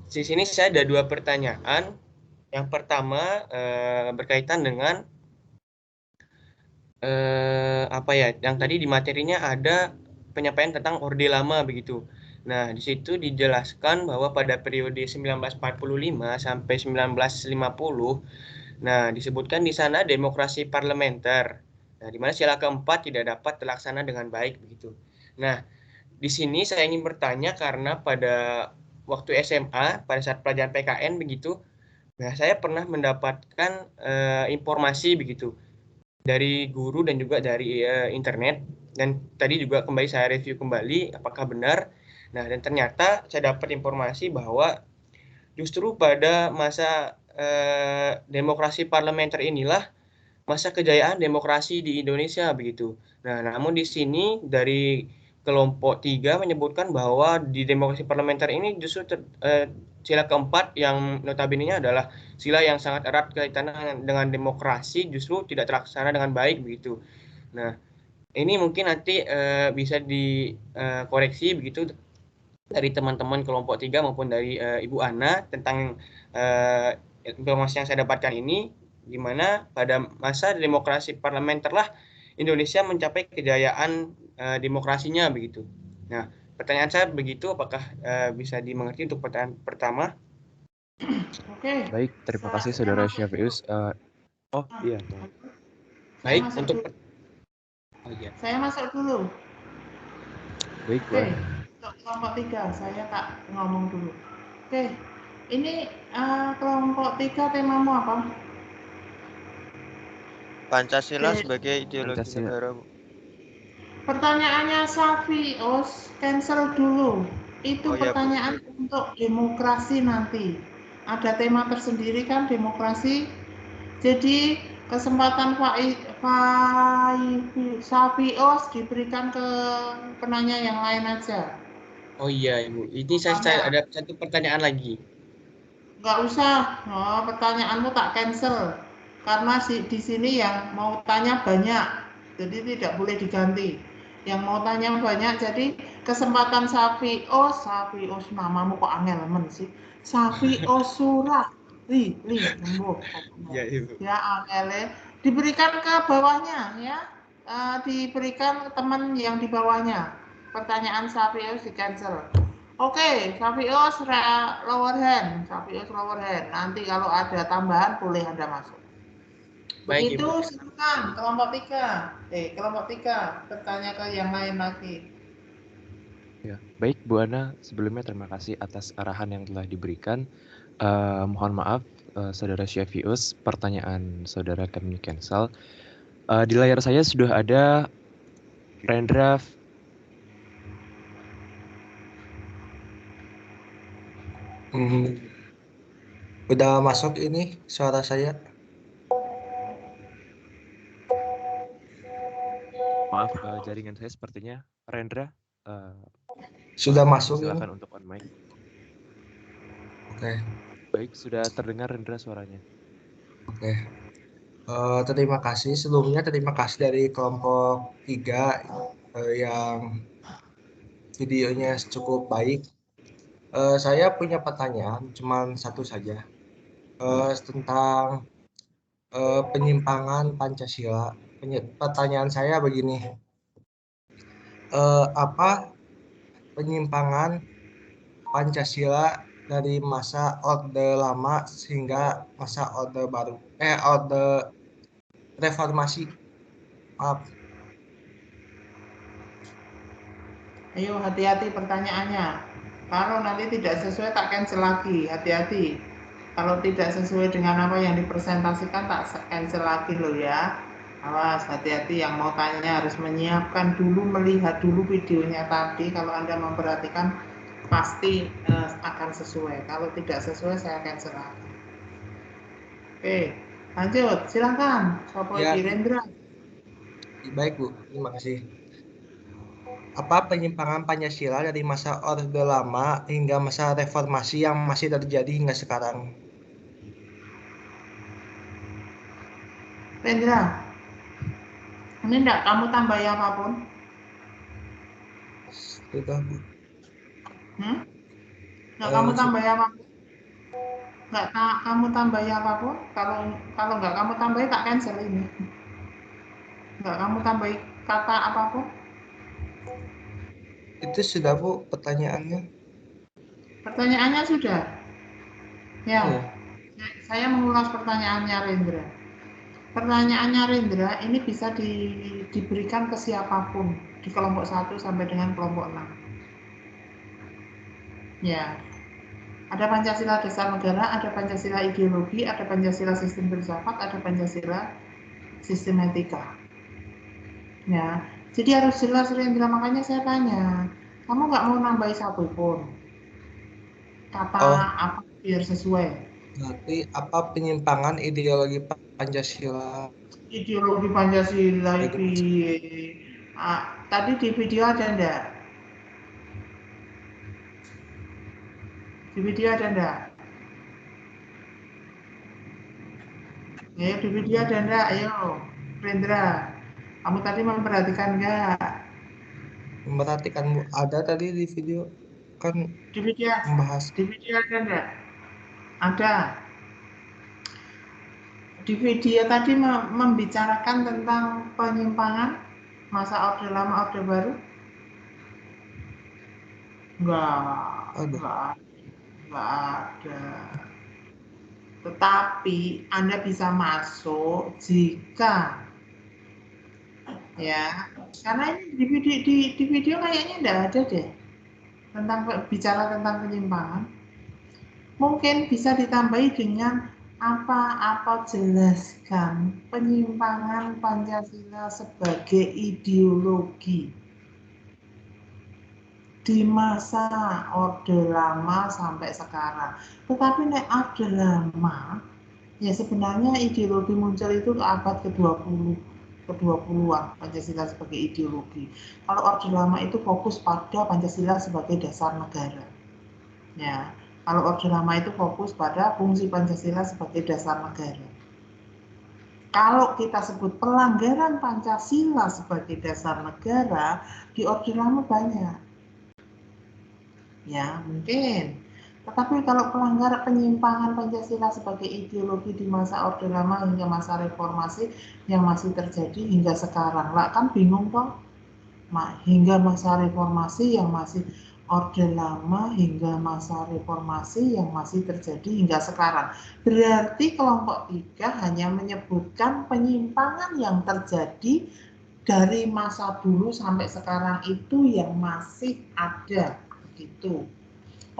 Di sini saya ada 2 pertanyaan. Yang pertama berkaitan dengan yang tadi di materinya ada penyampaian tentang Orde Lama begitu. Nah, di situ dijelaskan bahwa pada periode 1945 sampai 1950, nah disebutkan di sana demokrasi parlementer. Nah, di mana sila keempat tidak dapat terlaksana dengan baik begitu. Nah, di sini saya ingin bertanya karena pada waktu SMA, pada saat pelajaran PKN begitu, nah saya pernah mendapatkan informasi begitu dari guru dan juga dari internet, dan tadi juga kembali saya review kembali apakah benar. Nah, dan ternyata saya dapat informasi bahwa justru pada masa demokrasi parlementer inilah masa kejayaan demokrasi di Indonesia begitu. Nah, namun di sini dari kelompok 3 menyebutkan bahwa di demokrasi parlementer ini justru sila keempat yang notabene-nya adalah sila yang sangat erat kaitannya dengan demokrasi justru tidak terlaksana dengan baik begitu. Nah, ini mungkin nanti bisa dikoreksi begitu dari teman-teman kelompok 3 maupun dari Ibu Ana tentang informasi yang saya dapatkan ini, di mana pada masa demokrasi parlementer lah Indonesia mencapai kejayaan demokrasinya begitu. Nah, pertanyaan saya begitu, apakah bisa dimengerti untuk pertanyaan pertama? Oke. Baik, terima kasih Saudara Syafius. Iya. Baik, untuk Saya masuk dulu. Baik, Oke, untuk kelompok 3 saya tak ngomong dulu. Oke, ini kelompok 3 temamu apa? Pancasila sebagai ideologi negara, Bu. Pertanyaannya Safius, cancel dulu. Itu pertanyaan untuk demokrasi nanti. Ada tema tersendiri kan demokrasi. Jadi kesempatan Safius diberikan ke penanya yang lain aja. Oh iya Ibu, ini saya ada satu pertanyaan lagi. Nggak usah, pertanyaanmu tak cancel. Karena di sini yang mau tanya banyak. Jadi tidak boleh diganti. Yang mau tanya banyak, jadi kesempatan Safi'os namamu kok angel sih. Safi'os Surah. Lembut. Ya, Ibu. Ya, angele diberikan ke bawahnya ya. Diberikan teman yang di bawahnya. Pertanyaan Safi'os di cancel. Oke, Safi'os lower hand. Nanti kalau ada tambahan boleh Anda masuk. Baik, Begitu, Ibu. silakan kelompok 3. Kelompok 3 bertanya ke yang lain lagi. Ya, baik Bu Ana, sebelumnya terima kasih atas arahan yang telah diberikan. Mohon maaf, Saudara Syafius, pertanyaan Saudara kami cancel. Di layar saya sudah ada Rendra. Udah masuk ini suara saya. Maaf, jaringan saya sepertinya. Rendra, Sudah masuk silakan ini. untuk on mic. Oke. Baik, sudah terdengar Rendra suaranya. Oke. Terima kasih sebelumnya, terima kasih dari kelompok 3 yang videonya cukup baik. Saya punya pertanyaan, cuman satu saja, tentang penyimpangan Pancasila. Pertanyaan saya begini, apa penyimpangan Pancasila dari masa Orde Lama sehingga masa Orde Baru, Orde Reformasi? Maaf. Ayo hati-hati pertanyaannya. Kalau nanti tidak sesuai tak cancel lagi. Hati-hati. Kalau tidak sesuai dengan apa yang dipresentasikan tak cancel lagi loh ya. Awas, hati-hati yang mau tanya harus menyiapkan dulu, melihat dulu videonya tadi. Kalau Anda memperhatikan pasti akan sesuai. Kalau tidak sesuai saya cancel lagi. Oke, lanjut. Silakan. Sopo Ya. Rendra. Baik Bu, terima kasih. Apa penyimpangan Pancasila dari masa Orde Lama hingga masa reformasi yang masih terjadi hingga sekarang? Rendra, ini enggak kamu tambahi apapun? Sudah Bu. Enggak kamu tambahi apapun? Enggak kamu tambahi apapun? Kalau enggak kamu tambahi tak cancel ini. Enggak kamu tambahi kata apapun? Itu sudah Bu pertanyaannya. Pertanyaannya sudah. Ya. Iya. Saya mengulas pertanyaannya Rendra. Pertanyaannya Rendra ini bisa diberikan ke siapapun di kelompok 1 sampai dengan kelompok 6. Ya. Ada Pancasila dasar negara, ada Pancasila ideologi, ada Pancasila sistem filsafat, ada Pancasila sistem etika. Ya, jadi harus jelas Rendra, makanya saya tanya, kamu nggak mau nambahi satu pun kata apa biar sesuai? Berarti apa penyimpangan ideologi Pancasila? Ideologi Pancasila itu tadi di video ada enggak? Di video ada enggak? Ya, di video ada enggak? Ayo, Rendra. Kamu tadi memperhatikan enggak? Memperhatikan Bu, ada tadi di video kan Di video membahas. Di video ada enggak? Ada. Di video tadi membicarakan tentang penyimpangan masa Orde Lama, Orde Baru? Enggak ada. Tetapi Anda bisa masuk jika ya, karena ini di video kayaknya enggak ada deh tentang bicara tentang penyimpangan. Mungkin bisa ditambahi dengan apa jelaskan penyimpangan Pancasila sebagai ideologi di masa Orde Lama sampai sekarang. Tetapi nek Orde Lama, ya sebenarnya ideologi muncul itu ke abad ke-20-an, Pancasila sebagai ideologi. Kalau Orde Lama itu fokus pada Pancasila sebagai dasar negara. Ya, kalau Orde Lama itu fokus pada fungsi Pancasila sebagai dasar negara. Kalau kita sebut pelanggaran Pancasila sebagai dasar negara, di Orde Lama banyak. Ya, mungkin. Tetapi kalau pelanggaran penyimpangan Pancasila sebagai ideologi di masa Orde Lama hingga masa reformasi yang masih terjadi hingga sekarang, lah kan bingung toh? Hingga masa reformasi yang masih Orde Lama hingga masa reformasi yang masih terjadi hingga sekarang. Berarti kelompok 3 hanya menyebutkan penyimpangan yang terjadi dari masa dulu sampai sekarang itu yang masih ada gitu.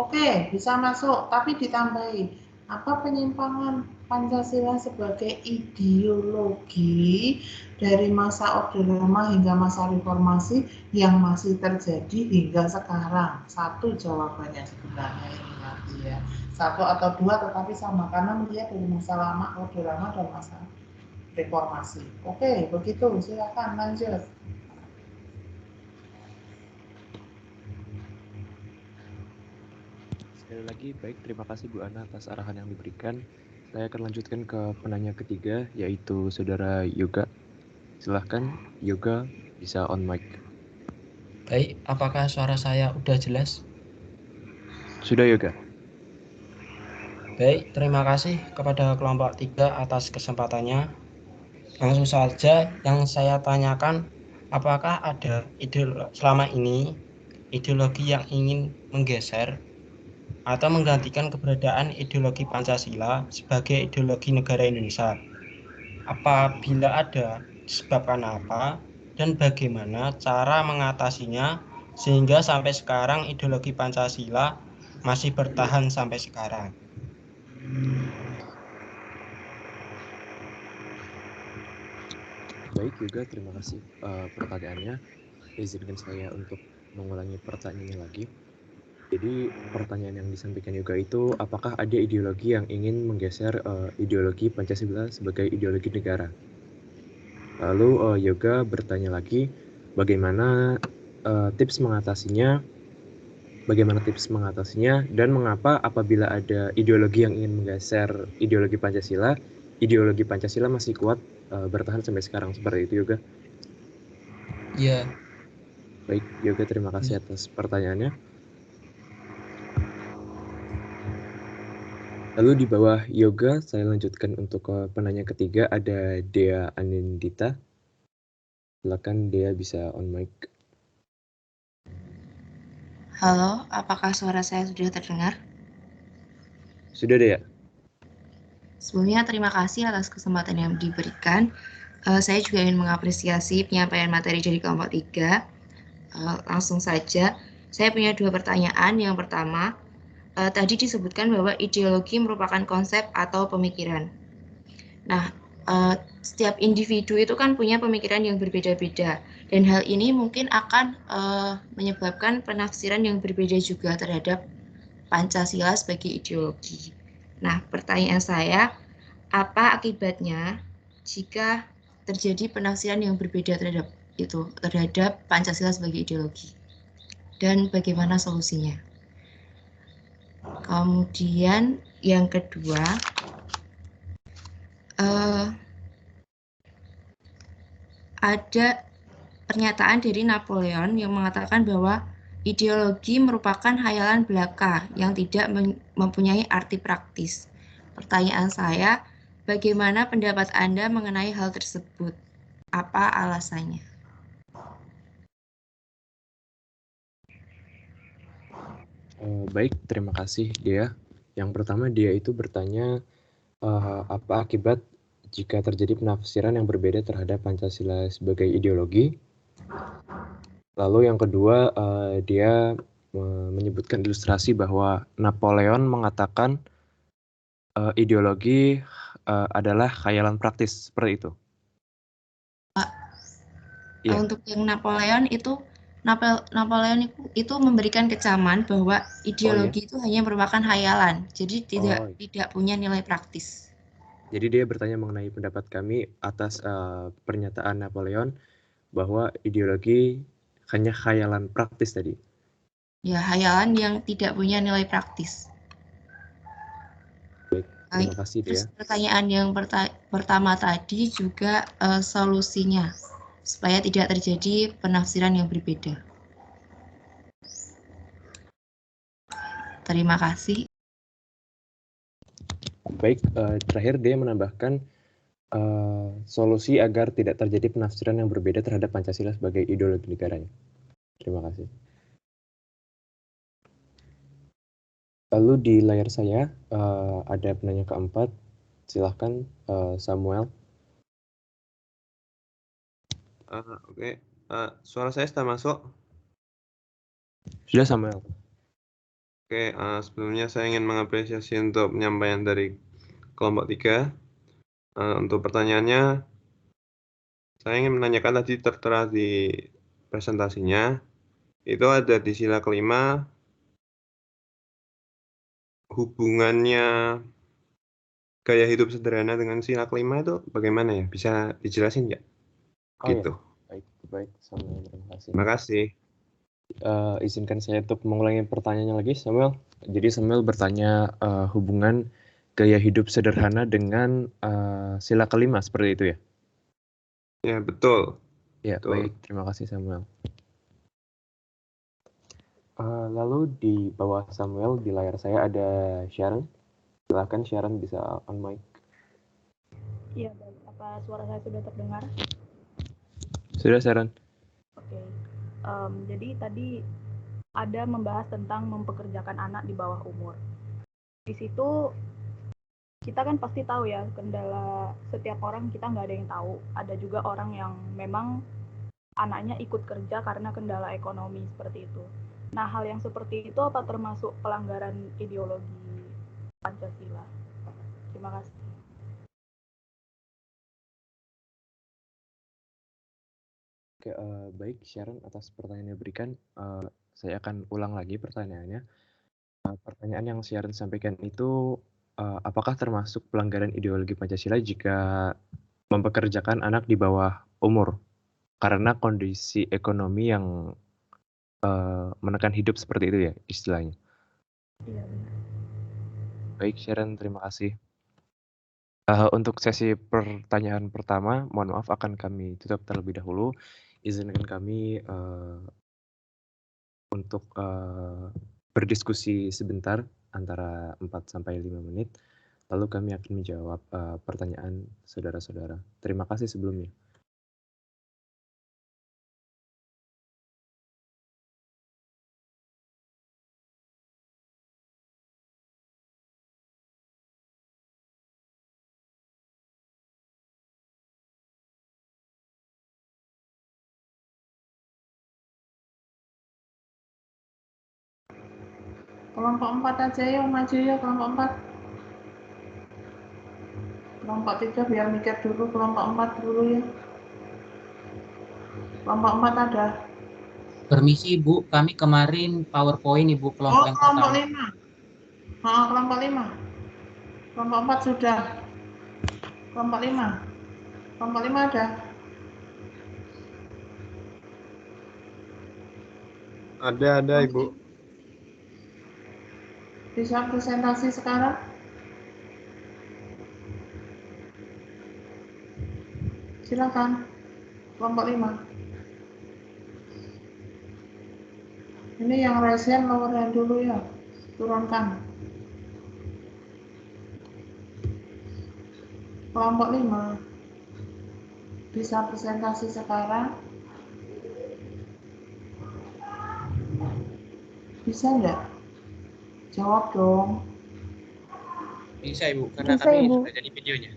Oke, bisa masuk, tapi ditambahi apa penyimpangan Pancasila sebagai ideologi dari masa Orde Lama hingga masa reformasi yang masih terjadi hingga sekarang. Satu jawabannya sebenarnya ini nanti ya. Satu atau dua tetapi sama karena melihat dari masa lama Orde Lama dan masa reformasi. Oke, begitu. Silakan lanjut. Sekali lagi, baik, terima kasih Bu Ana atas arahan yang diberikan. Saya akan lanjutkan ke penanya ketiga, yaitu Saudara Yoga. Silahkan, Yoga bisa on mic. Baik, apakah suara saya udah jelas? Sudah, Yoga. Baik, terima kasih kepada kelompok 3 atas kesempatannya. Langsung saja yang saya tanyakan, apakah ada selama ini ideologi yang ingin menggeser atau menggantikan keberadaan ideologi Pancasila sebagai ideologi negara Indonesia? Apabila ada, disebabkan apa dan bagaimana cara mengatasinya sehingga sampai sekarang ideologi Pancasila masih bertahan sampai sekarang? Baik juga, terima kasih pertanyaannya. Izinkan saya untuk mengulangi pertanyaannya lagi. Jadi pertanyaan yang disampaikan Yoga itu, apakah ada ideologi yang ingin menggeser ideologi Pancasila sebagai ideologi negara? Lalu Yoga bertanya lagi, bagaimana tips mengatasinya, dan mengapa apabila ada ideologi yang ingin menggeser ideologi Pancasila masih kuat bertahan sampai sekarang, seperti itu Yoga? Iya. Baik, Yoga, terima kasih atas pertanyaannya. Lalu di bawah Yoga, saya lanjutkan untuk penanya ketiga, ada Dea Anindita. Silakan Dea bisa on mic. Halo, apakah suara saya sudah terdengar? Sudah, Dea. Sebelumnya terima kasih atas kesempatan yang diberikan. Saya juga ingin mengapresiasi penyampaian materi dari kelompok 3. Langsung saja, saya punya 2 pertanyaan. Yang pertama, tadi disebutkan bahwa ideologi merupakan konsep atau pemikiran. Nah, setiap individu itu kan punya pemikiran yang berbeda-beda, dan hal ini mungkin akan menyebabkan penafsiran yang berbeda juga terhadap Pancasila sebagai ideologi. Nah, pertanyaan saya, apa akibatnya jika terjadi penafsiran yang berbeda terhadap Pancasila sebagai ideologi? Dan bagaimana solusinya? Kemudian yang kedua, ada pernyataan dari Napoleon yang mengatakan bahwa ideologi merupakan hayalan belaka yang tidak mempunyai arti praktis. Pertanyaan saya, bagaimana pendapat Anda mengenai hal tersebut? Apa alasannya? Baik, terima kasih Dea. Yang pertama, Dea itu bertanya apa akibat jika terjadi penafsiran yang berbeda terhadap Pancasila sebagai ideologi. Lalu yang kedua, dia menyebutkan ilustrasi bahwa Napoleon mengatakan ideologi adalah khayalan praktis, seperti itu. Untuk yang Napoleon itu memberikan kecaman bahwa ideologi itu hanya merupakan hayalan, jadi tidak punya nilai praktis. Jadi dia bertanya mengenai pendapat kami atas pernyataan Napoleon bahwa ideologi hanya khayalan praktis tadi. Ya, hayalan yang tidak punya nilai praktis. Baik, Terima kasih Terus Dea. pertanyaan yang pertama tadi juga solusinya supaya tidak terjadi penafsiran yang berbeda. Terima kasih. Baik, terakhir dia menambahkan solusi agar tidak terjadi penafsiran yang berbeda terhadap Pancasila sebagai ideologi negaranya. Terima kasih. Lalu di layar saya ada penanya keempat. Silahkan Samuel. Oke. Suara saya sudah masuk? Sudah Samuel. Oke, sebelumnya saya ingin mengapresiasi untuk penyampaian dari kelompok 3. Untuk pertanyaannya, saya ingin menanyakan tadi tertera di presentasinya, itu ada di sila kelima, hubungannya gaya hidup sederhana dengan sila kelima itu bagaimana ya? Bisa dijelasin nggak? Gitu. Ya. Baik Samuel, terima kasih. Terima kasih. Izinkan saya untuk mengulangi pertanyaannya lagi, Samuel. Jadi Samuel bertanya hubungan gaya hidup sederhana dengan sila kelima, seperti itu ya? Ya, betul. Ya, betul. Baik. Terima kasih, Samuel. Lalu di bawah Samuel, di layar saya ada Sharon. Silakan Sharon, bisa on mic. Iya, baik. Apa suara saya sudah terdengar? Sudah, Sharon. Oke. Jadi tadi ada membahas tentang mempekerjakan anak di bawah umur. Di situ kita kan pasti tahu ya, kendala setiap orang kita nggak ada yang tahu. Ada juga orang yang memang anaknya ikut kerja karena kendala ekonomi seperti itu. Nah, hal yang seperti itu apa termasuk pelanggaran ideologi Pancasila? Terima kasih. Oke, baik Sharon, atas pertanyaan yang diberikan. Saya akan ulang lagi pertanyaannya. Pertanyaan yang Sharon sampaikan itu, apakah termasuk pelanggaran ideologi Pancasila jika mempekerjakan anak di bawah umur karena kondisi ekonomi yang menekan hidup seperti itu ya istilahnya? Iya, benar. Baik Sharon, terima kasih. Untuk sesi pertanyaan pertama, mohon maaf akan kami tutup terlebih dahulu. Izinkan kami untuk berdiskusi sebentar antara 4-5 menit, lalu kami akan menjawab pertanyaan saudara-saudara. Terima kasih sebelumnya. Kelompok 4 aja ya, maju ya kelompok 4. Kelompok 3 biar mikir dulu, kelompok 4 dulu ya. Kelompok 4 ada. Permisi Ibu, kami kemarin PowerPoint Ibu kelompok yang kelompok pertama. 5. Kelompok 5. Kelompok 4 sudah. Kelompok 5. Kelompok 5 ada. Ada Ibu. Bisa presentasi sekarang? Silakan. Kelompok 5. Ini yang resen lower hand dulu ya. Turunkan. Kelompok 5. Bisa presentasi sekarang? Bisa enggak? Jawab dong. Bisa Ibu, karena Bisa, kami Ibu. sudah jadi videonya.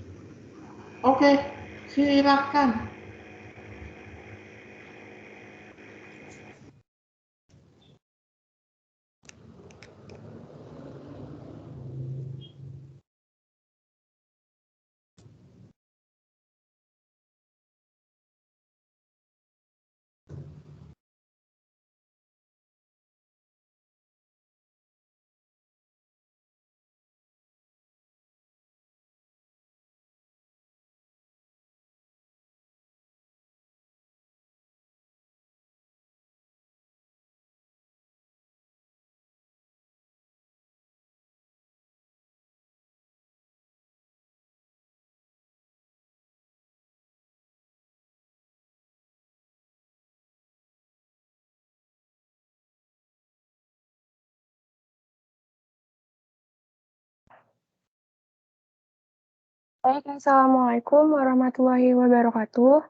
Oke, silakan. Baik, Assalamualaikum warahmatullahi wabarakatuh.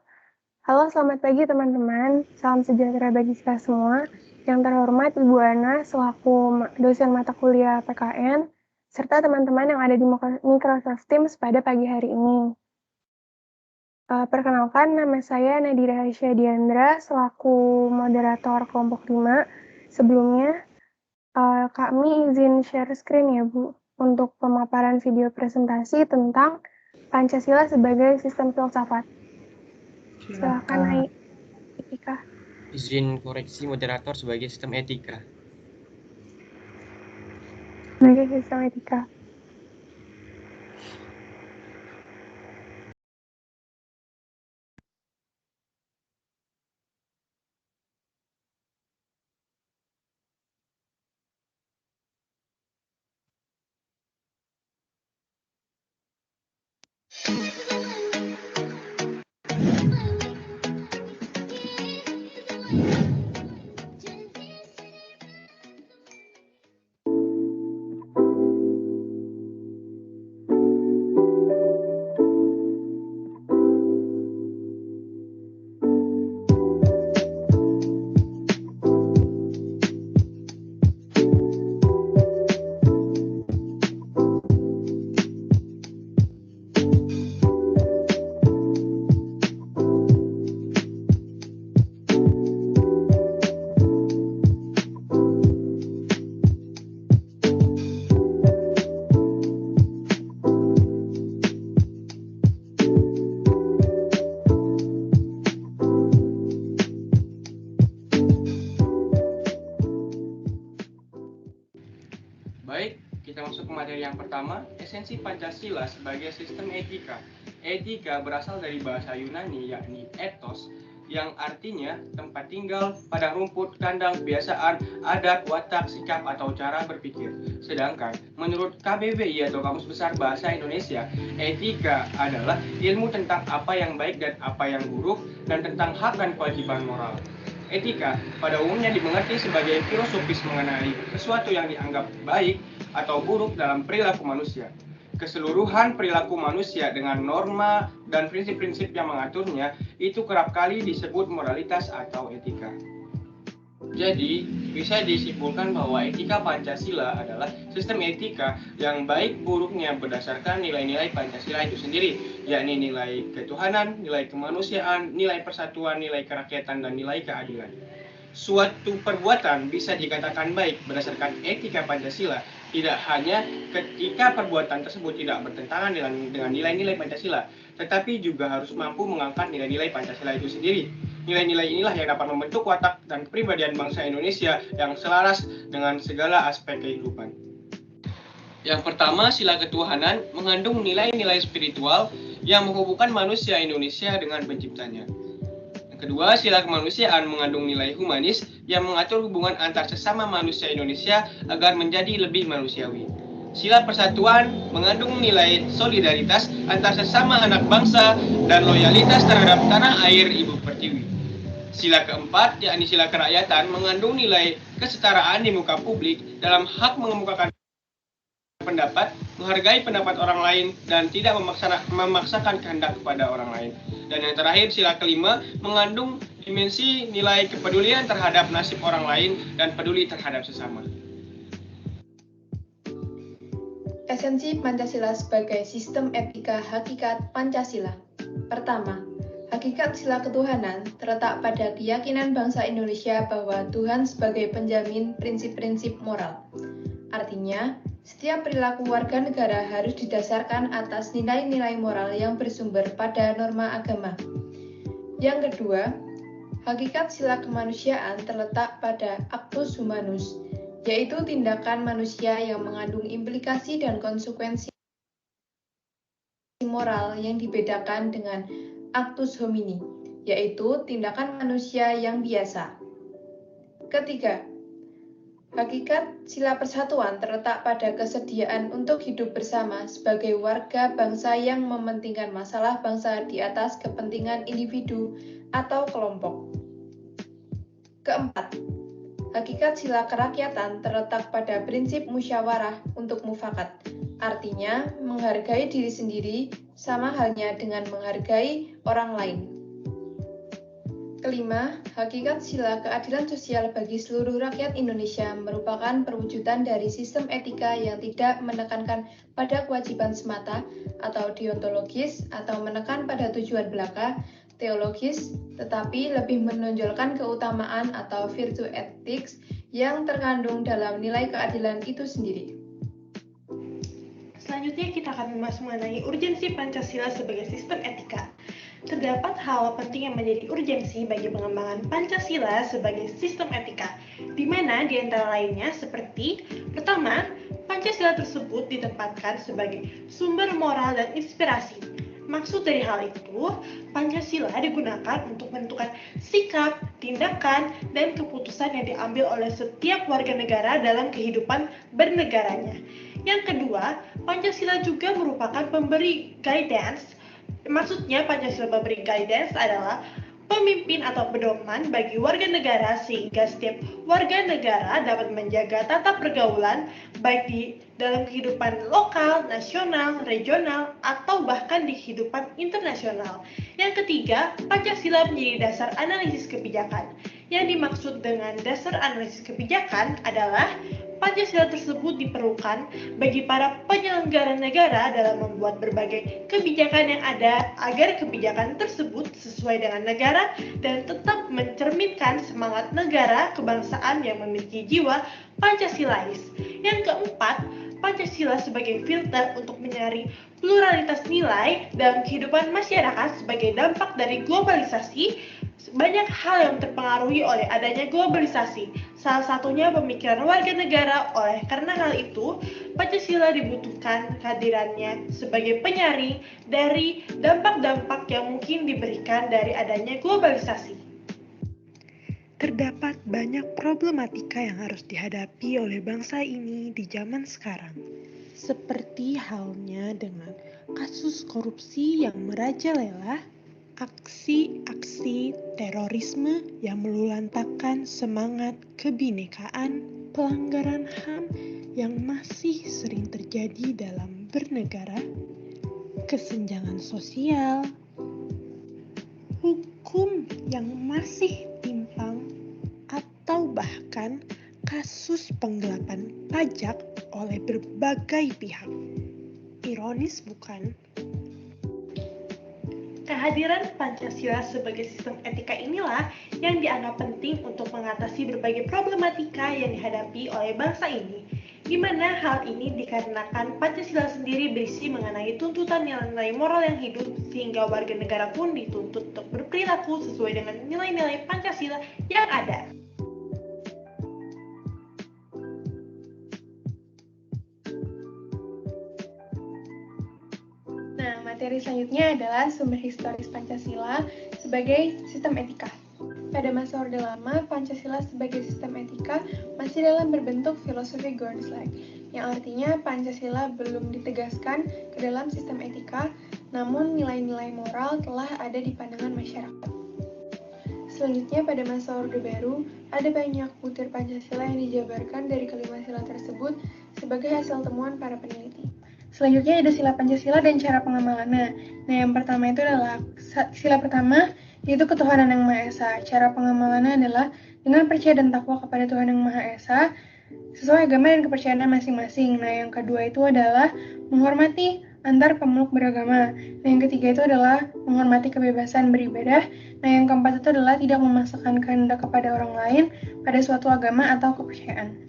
Halo, selamat pagi teman-teman. Salam sejahtera bagi kita semua. Yang terhormat Ibu Ana selaku dosen mata kuliah PKN, serta teman-teman yang ada di Microsoft Teams pada pagi hari ini. Perkenalkan, nama saya Nadira Hasya Diandra selaku moderator kelompok 5. Sebelumnya, kami izin share screen ya Bu, untuk pemaparan video presentasi tentang Pancasila sebagai sistem filsafat. Silakan naik etika. Izin koreksi moderator sebagai sistem etika. Sebagai sistem etika. Baik, kita masuk ke materi yang pertama, esensi Pancasila sebagai sistem etika. Etika berasal dari bahasa Yunani yakni ethos, yang artinya tempat tinggal, padang rumput, kandang, kebiasaan, adat, watak, sikap, atau cara berpikir. Sedangkan menurut KBBI atau Kamus Besar Bahasa Indonesia, etika adalah ilmu tentang apa yang baik dan apa yang buruk, dan tentang hak dan kewajiban moral. Etika pada umumnya dimengerti sebagai filosofis mengenai sesuatu yang dianggap baik atau buruk dalam perilaku manusia. Keseluruhan perilaku manusia dengan norma dan prinsip-prinsip yang mengaturnya itu kerap kali disebut moralitas atau etika. Jadi, bisa disimpulkan bahwa etika Pancasila adalah sistem etika yang baik buruknya berdasarkan nilai-nilai Pancasila itu sendiri, yakni nilai ketuhanan, nilai kemanusiaan, nilai persatuan, nilai kerakyatan, dan nilai keadilan. Suatu perbuatan bisa dikatakan baik berdasarkan etika Pancasila tidak hanya ketika perbuatan tersebut tidak bertentangan dengan nilai-nilai Pancasila, tetapi juga harus mampu mengangkat nilai-nilai Pancasila itu sendiri. Nilai-nilai inilah yang dapat membentuk watak dan kepribadian bangsa Indonesia yang selaras dengan segala aspek kehidupan. Yang pertama, sila ketuhanan mengandung nilai-nilai spiritual yang menghubungkan manusia Indonesia dengan penciptanya. Yang kedua, sila kemanusiaan mengandung nilai humanis yang mengatur hubungan antar sesama manusia Indonesia agar menjadi lebih manusiawi. Sila persatuan mengandung nilai solidaritas antar sesama anak bangsa dan loyalitas terhadap tanah air ibu pertiwi. Sila keempat, yakni sila kerakyatan, mengandung nilai kesetaraan di muka publik dalam hak mengemukakan pendapat, menghargai pendapat orang lain, dan tidak memaksakan kehendak kepada orang lain. Dan yang terakhir, sila kelima, mengandung dimensi nilai kepedulian terhadap nasib orang lain dan peduli terhadap sesama. Esensi Pancasila sebagai sistem etika hakikat Pancasila. Pertama, hakikat sila ketuhanan terletak pada keyakinan bangsa Indonesia bahwa Tuhan sebagai penjamin prinsip-prinsip moral. Artinya, setiap perilaku warga negara harus didasarkan atas nilai-nilai moral yang bersumber pada norma agama. Yang kedua, hakikat sila kemanusiaan terletak pada actus humanus, yaitu tindakan manusia yang mengandung implikasi dan konsekuensi moral yang dibedakan dengan actus homini, yaitu tindakan manusia yang biasa. Ketiga, hakikat sila persatuan terletak pada kesediaan untuk hidup bersama sebagai warga bangsa yang mementingkan masalah bangsa di atas kepentingan individu atau kelompok. Keempat, Hakikat sila kerakyatan terletak pada prinsip musyawarah untuk mufakat. Artinya, menghargai diri sendiri sama halnya dengan menghargai orang lain. Kelima, hakikat sila keadilan sosial bagi seluruh rakyat Indonesia merupakan perwujudan dari sistem etika yang tidak menekankan pada kewajiban semata atau deontologis atau menekan pada tujuan belaka teologis, tetapi lebih menonjolkan keutamaan atau virtue ethics yang terkandung dalam nilai keadilan itu sendiri. Selanjutnya kita akan membahas mengenai urgensi Pancasila sebagai sistem etika. Terdapat hal penting yang menjadi urgensi bagi pengembangan Pancasila sebagai sistem etika, di mana di antara lainnya seperti pertama, Pancasila tersebut ditempatkan sebagai sumber moral dan inspirasi. Maksud dari hal itu, Pancasila digunakan untuk menentukan sikap, tindakan, dan keputusan yang diambil oleh setiap warga negara dalam kehidupan bernegaranya. Yang kedua, Pancasila juga merupakan pemberi guidance. Maksudnya Pancasila memberi guidance adalah pemimpin atau pedoman bagi warga negara sehingga setiap warga negara dapat menjaga tata pergaulan baik di dalam kehidupan lokal, nasional, regional, atau bahkan di kehidupan internasional. Yang ketiga, Pancasila menjadi dasar analisis kebijakan. Yang dimaksud dengan dasar analisis kebijakan adalah Pancasila tersebut diperlukan bagi para penyelenggara negara dalam membuat berbagai kebijakan yang ada agar kebijakan tersebut sesuai dengan negara dan tetap mencerminkan semangat negara kebangsaan yang memiliki jiwa Pancasilais. Yang keempat, Pancasila sebagai filter untuk mencari pluralitas nilai dalam kehidupan masyarakat sebagai dampak dari globalisasi. Banyak hal yang terpengaruhi oleh adanya globalisasi, salah satunya pemikiran warga negara. Oleh karena hal itu, Pancasila dibutuhkan kehadirannya sebagai penyaring dari dampak-dampak yang mungkin diberikan dari adanya globalisasi. Terdapat banyak problematika yang harus dihadapi oleh bangsa ini di zaman sekarang, seperti halnya dengan kasus korupsi yang merajalela, aksi-aksi terorisme yang meluluhlantahkan semangat kebinekaan, pelanggaran HAM yang masih sering terjadi dalam bernegara, kesenjangan sosial, hukum yang masih timpang, atau bahkan kasus penggelapan pajak oleh berbagai pihak. Ironis bukan? Kehadiran Pancasila sebagai sistem etika inilah yang dianggap penting untuk mengatasi berbagai problematika yang dihadapi oleh bangsa ini, di mana hal ini dikarenakan Pancasila sendiri berisi mengenai tuntutan nilai-nilai moral yang hidup, sehingga warga negara pun dituntut untuk berperilaku sesuai dengan nilai-nilai Pancasila yang ada. Materi selanjutnya adalah sumber historis Pancasila sebagai sistem etika. Pada masa Orde Lama, Pancasila sebagai sistem etika masih dalam berbentuk filosofi Goernslang, yang artinya Pancasila belum ditegaskan ke dalam sistem etika, namun nilai-nilai moral telah ada di pandangan masyarakat. Selanjutnya, pada masa Orde Baru, ada banyak butir Pancasila yang dijabarkan dari kelima sila tersebut sebagai hasil temuan para peneliti. Selanjutnya ada sila Pancasila dan cara pengamalannya. Nah, yang pertama itu adalah sila pertama, yaitu ketuhanan yang Maha Esa. Cara pengamalannya adalah dengan percaya dan takwa kepada Tuhan yang Maha Esa, sesuai agama dan kepercayaan masing-masing. Nah, yang kedua itu adalah menghormati antar pemeluk beragama. Nah, yang ketiga itu adalah menghormati kebebasan beribadah. Nah, yang keempat itu adalah tidak memaksakan kehendak kepada orang lain pada suatu agama atau kepercayaan.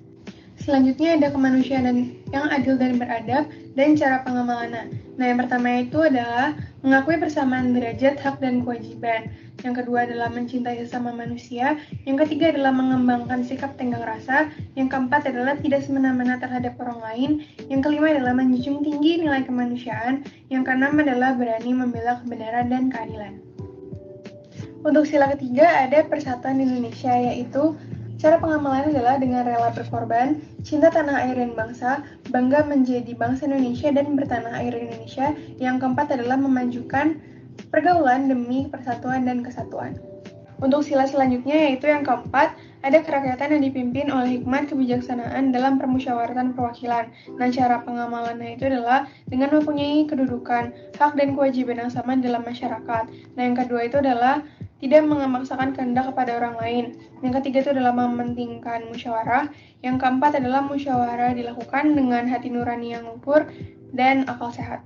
Selanjutnya ada kemanusiaan yang adil dan beradab dan cara pengamalannya. Nah, yang pertama itu adalah mengakui persamaan derajat, hak, dan kewajiban. Yang kedua adalah mencintai sesama manusia. Yang ketiga adalah mengembangkan sikap tenggang rasa. Yang keempat adalah tidak semena-mena terhadap orang lain. Yang kelima adalah menjunjung tinggi nilai kemanusiaan. Yang keenam adalah berani membela kebenaran dan keadilan. Untuk sila ketiga ada persatuan Indonesia, yaitu cara pengamalannya adalah dengan rela berkorban, cinta tanah air dan bangsa, bangga menjadi bangsa Indonesia dan bertanah air Indonesia. Yang keempat adalah memajukan pergaulan demi persatuan dan kesatuan. Untuk sila selanjutnya yaitu yang keempat ada kerakyatan yang dipimpin oleh hikmat kebijaksanaan dalam permusyawaratan perwakilan. Nah, cara pengamalannya itu adalah dengan mempunyai kedudukan, hak dan kewajiban yang sama dalam masyarakat. Nah, yang kedua itu adalah tidak memaksakan kehendak kepada orang lain. Yang ketiga itu adalah mementingkan musyawarah. Yang keempat adalah musyawarah dilakukan dengan hati nurani yang luhur dan akal sehat.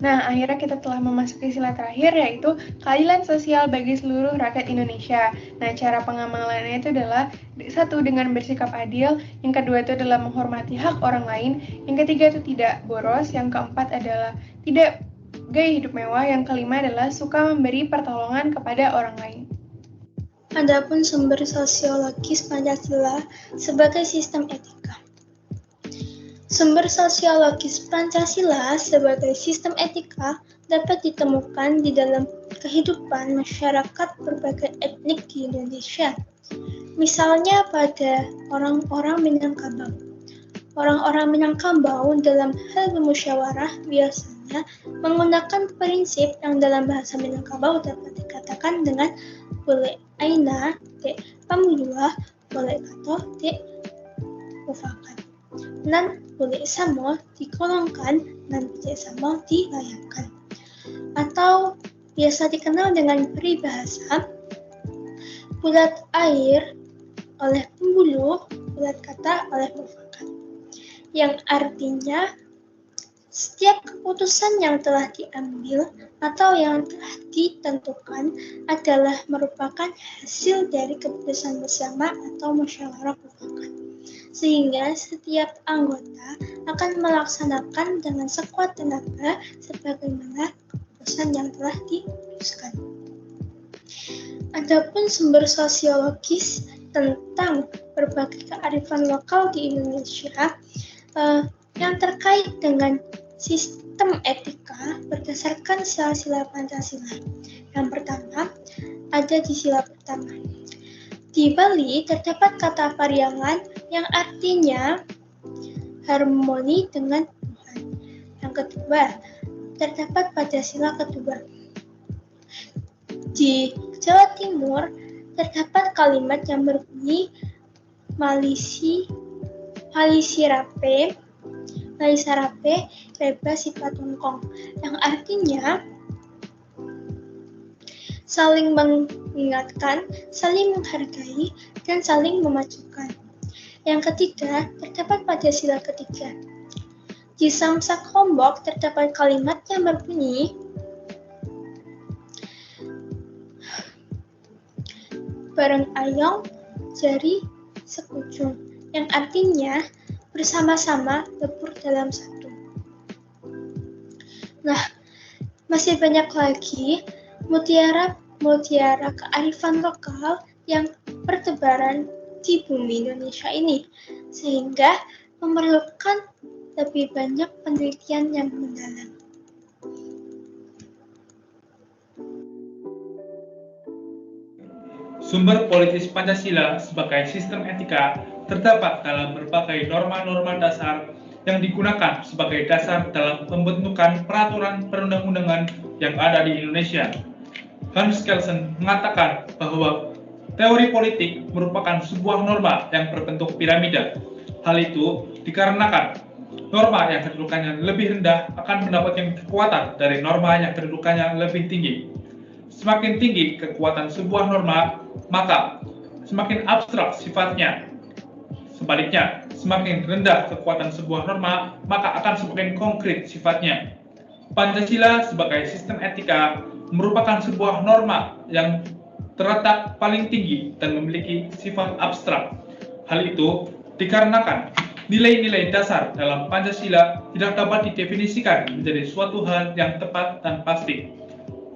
Nah, akhirnya kita telah memasuki sila terakhir, yaitu keadilan sosial bagi seluruh rakyat Indonesia. Nah, cara pengamalannya itu adalah satu, dengan bersikap adil, yang kedua itu adalah menghormati hak orang lain, yang ketiga itu tidak boros, yang keempat adalah tidak gaya hidup mewah, yang kelima adalah suka memberi pertolongan kepada orang lain. Adapun sumber sosiologis Pancasila sebagai sistem etika. Sumber sosiologis Pancasila sebagai sistem etika dapat ditemukan di dalam kehidupan masyarakat berbagai etnik di Indonesia. Misalnya pada orang-orang Minangkabau. Orang-orang Minangkabau dalam hal bermusyawarah biasanya menggunakan prinsip yang dalam bahasa Minangkabau dapat dikatakan dengan boleh aina, te pamudua, boleh kato, te mufakat. Dan boleh sama dikolongkan dan tidak sama dilayangkan. Atau biasa dikenal dengan peribahasa bulat air oleh pembuluh, bulat kata oleh mufakat, yang artinya setiap keputusan yang telah diambil atau yang telah ditentukan adalah merupakan hasil dari keputusan bersama atau musyawarah mufakat, sehingga setiap anggota akan melaksanakan dengan sekuat tenaga sebagaimana keputusan yang telah diputuskan. Adapun sumber sosiologis tentang berbagai kearifan lokal di Indonesia yang terkait dengan sistem etika berdasarkan sila-sila Pancasila. Yang pertama, ada di sila pertama. Di Bali terdapat kata Pariangan yang artinya harmoni dengan Tuhan. Yang kedua, terdapat pada sila kedua. Di Jawa Timur terdapat kalimat yang berbunyi Malisarape reba sifat ungkong, yang artinya saling mengingatkan, saling menghargai, dan saling memajukan. Yang ketiga, terdapat pada sila ketiga. Di Samsak Hombok terdapat kalimat yang berbunyi bareng ayong jari sekujung, yang artinya bersama-sama lebur dalam satu. Nah, masih banyak lagi mutiara kearifan lokal yang bertebaran di bumi Indonesia ini, sehingga memerlukan lebih banyak penelitian yang mendalam. Sumber politis Pancasila sebagai sistem etika terdapat dalam berbagai norma-norma dasar yang digunakan sebagai dasar dalam pembentukan peraturan perundang-undangan yang ada di Indonesia. Hans Kelsen mengatakan bahwa teori politik merupakan sebuah norma yang berbentuk piramida. Hal itu dikarenakan norma yang kedudukannya lebih rendah akan mendapatkan kekuatan dari norma yang kedudukannya lebih tinggi. Semakin tinggi kekuatan sebuah norma, maka semakin abstrak sifatnya. Sebaliknya, semakin rendah kekuatan sebuah norma, maka akan semakin konkret sifatnya. Pancasila sebagai sistem etika merupakan sebuah norma yang terletak paling tinggi dan memiliki sifat abstrak. Hal itu dikarenakan nilai-nilai dasar dalam Pancasila tidak dapat didefinisikan menjadi suatu hal yang tepat dan pasti.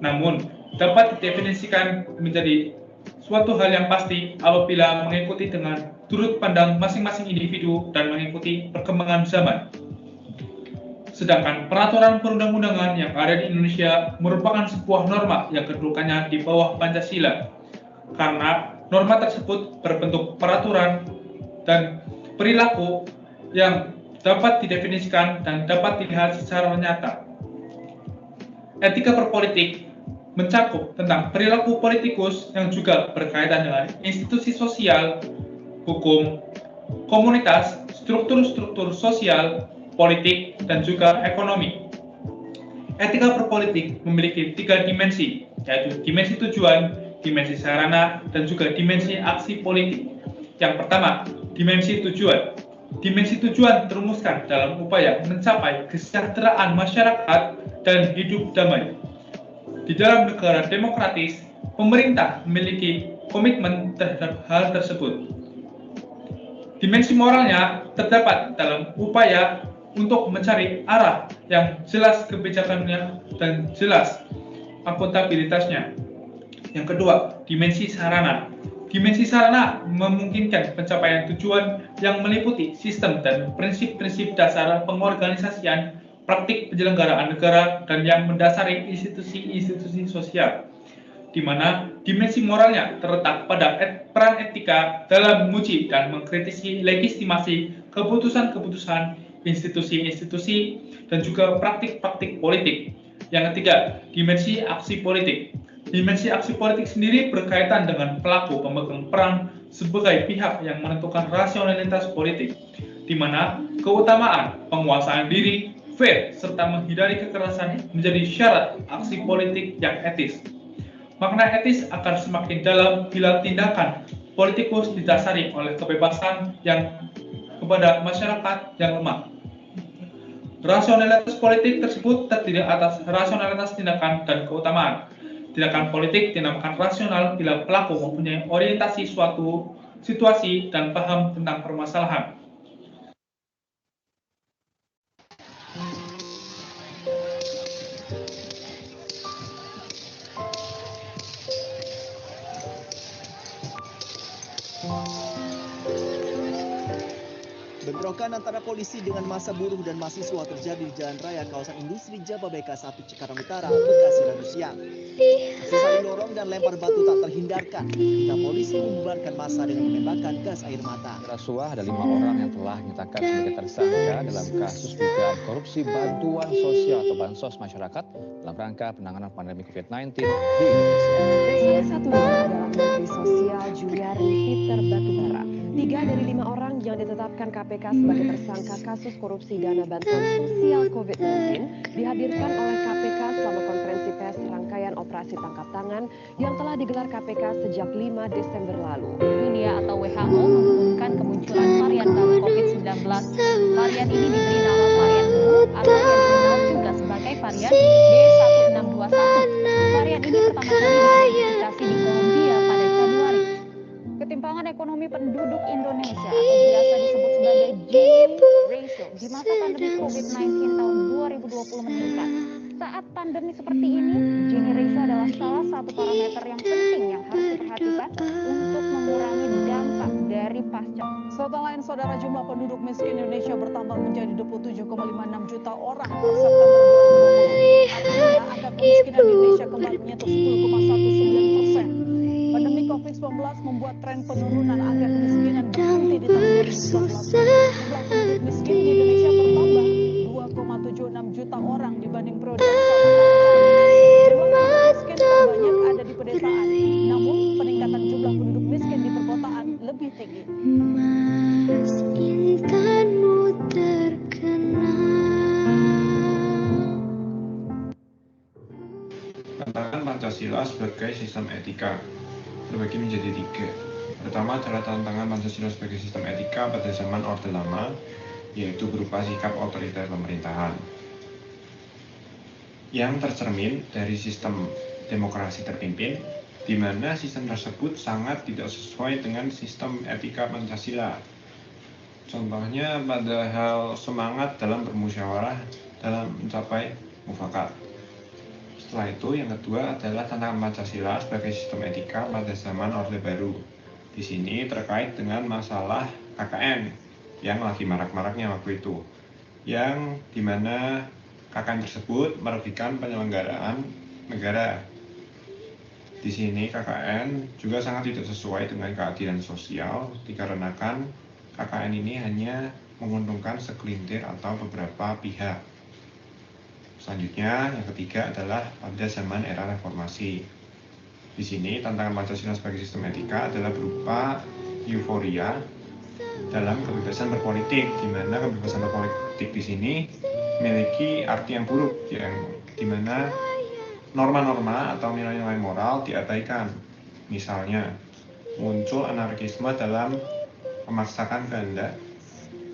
Namun, dapat didefinisikan menjadi suatu hal yang pasti apabila mengikuti dengan sudut pandang masing-masing individu dan mengikuti perkembangan zaman. Sedangkan peraturan perundang-undangan yang ada di Indonesia merupakan sebuah norma yang kedudukannya di bawah Pancasila, karena norma tersebut berbentuk peraturan dan perilaku yang dapat didefinisikan dan dapat dilihat secara nyata. Etika berpolitik mencakup tentang perilaku politikus yang juga berkaitan dengan institusi sosial, hukum, komunitas, struktur-struktur sosial, politik, dan juga ekonomi. Etika berpolitik memiliki 3 dimensi, yaitu dimensi tujuan, dimensi sarana, dan juga dimensi aksi politik. Yang pertama, dimensi tujuan. Dimensi tujuan terumuskan dalam upaya mencapai kesejahteraan masyarakat dan hidup damai. Di dalam negara demokratis, pemerintah memiliki komitmen terhadap hal tersebut. Dimensi moralnya terdapat dalam upaya untuk mencari arah yang jelas kebijakannya dan jelas akuntabilitasnya. Yang kedua, dimensi sarana. Dimensi sarana memungkinkan pencapaian tujuan yang meliputi sistem dan prinsip-prinsip dasar pengorganisasian, praktik penyelenggaraan negara, dan yang mendasari institusi-institusi sosial, di mana dimensi moralnya terletak pada peran etika dalam menguji dan mengkritisi legitimasi keputusan-keputusan institusi-institusi dan juga praktik-praktik politik. Yang ketiga, dimensi aksi politik. Dimensi aksi politik sendiri berkaitan dengan pelaku pemegang peran sebagai pihak yang menentukan rasionalitas politik, di mana keutamaan penguasaan diri, fair, serta menghindari kekerasan menjadi syarat aksi politik yang etis. Makna etis akan semakin dalam bila tindakan politikus didasari oleh kebebasan yang kepada masyarakat yang lemah. Rasionalitas politik tersebut terdiri atas rasionalitas tindakan dan keutamaan. Tindakan politik dinamakan rasional bila pelaku mempunyai orientasi suatu situasi dan paham tentang permasalahan. Bentrokan antara polisi dengan massa buruh dan mahasiswa terjadi di Jalan Raya kawasan industri Jababeka 1 Cikarang Utara, Bekasi Rabu siang. Aksi saling dorong dan lempar batu tak terhindarkan ketika polisi membubarkan massa dengan menembakkan gas air mata. Rasuah, ada 5 orang yang telah dinyatakan sebagai tersangka dalam kasus dugaan korupsi bantuan sosial atau bansos masyarakat dalam rangka penanganan pandemi COVID-19 di Indonesia. PS1 adalah Menteri Sosial Juliari Peter Batubara. 3 dari 5 orang yang ditetapkan KPK sebagai tersangka kasus korupsi dana bantuan sosial COVID-19 dihadirkan oleh KPK selama konferensi pers rangkaian operasi tangkap tangan yang telah digelar KPK sejak 5 Desember lalu. Dunia atau WHO mengumumkan kemunculan varian baru COVID-19. Varian ini diberi nama varian baru atau yang dikenal juga sebagai varian B1621. Varian ini pertama kali diidentifikasi di Kolombia pada Januari. Ketimpangan ekonomi penduduk Indonesia atau biasa disebut sebagai Gini ratio di masa pandemi COVID-19 tahun 2020 meningkat. Saat pandemi seperti ini, Gini ratio adalah salah satu parameter yang penting yang harus diperhatikan untuk mengurangi dampak dari pasca. Serta lain, saudara, jumlah penduduk miskin Indonesia bertambah menjadi 27,56 juta orang per September 2020. Artinya angka kemiskinan di Indonesia kembali menyentuh 10,19%. Pandemi COVID-19 membuat tren penurunan angka kemiskinan berhenti di tahun 2019. Jumlah penduduk miskin di Indonesia bertambah 2,76 juta orang dibanding periode yang sama. Jumlah penduduk miskin terbanyak ada di pedesaan, namun peningkatan jumlah penduduk miskin di perkotaan lebih tinggi. Tantangan Pancasila sebagai sistem etika terbagi menjadi 3. Pertama adalah tantangan Pancasila sebagai sistem etika pada zaman Orde Lama, yaitu berupa sikap otoriter pemerintahan yang tercermin dari sistem demokrasi terpimpin, di mana sistem tersebut sangat tidak sesuai dengan sistem etika Pancasila. Contohnya pada hal semangat dalam bermusyawarah dalam mencapai mufakat. Setelah itu, yang kedua adalah tantangan Pancasila sebagai sistem etika pada zaman Orde Baru. Di sini terkait dengan masalah KKN yang lagi marak-maraknya waktu itu, yang dimana KKN tersebut merugikan penyelenggaraan negara. Di sini KKN juga sangat tidak sesuai dengan keadilan sosial, dikarenakan KKN ini hanya menguntungkan segelintir atau beberapa pihak. Selanjutnya, yang ketiga adalah pada zaman era reformasi. Di sini, tantangan Pancasila sebagai sistem etika adalah berupa euforia dalam kebebasan berpolitik, di mana kebebasan berpolitik di sini memiliki arti yang buruk, yang di mana norma-norma atau nilai-nilai moral diabaikan. Misalnya, muncul anarkisme dalam memaksakan kehendak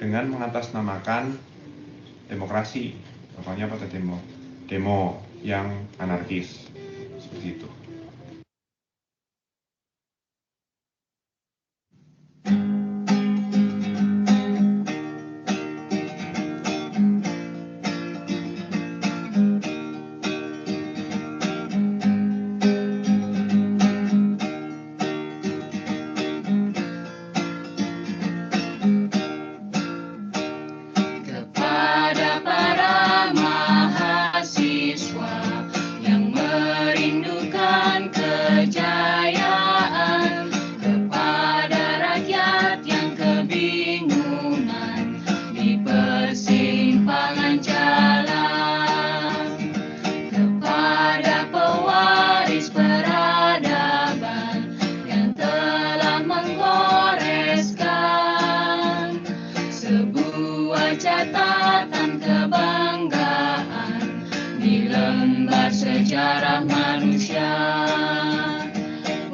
dengan mengatasnamakan demokrasi, contohnya pada demo yang anarkis, seperti itu.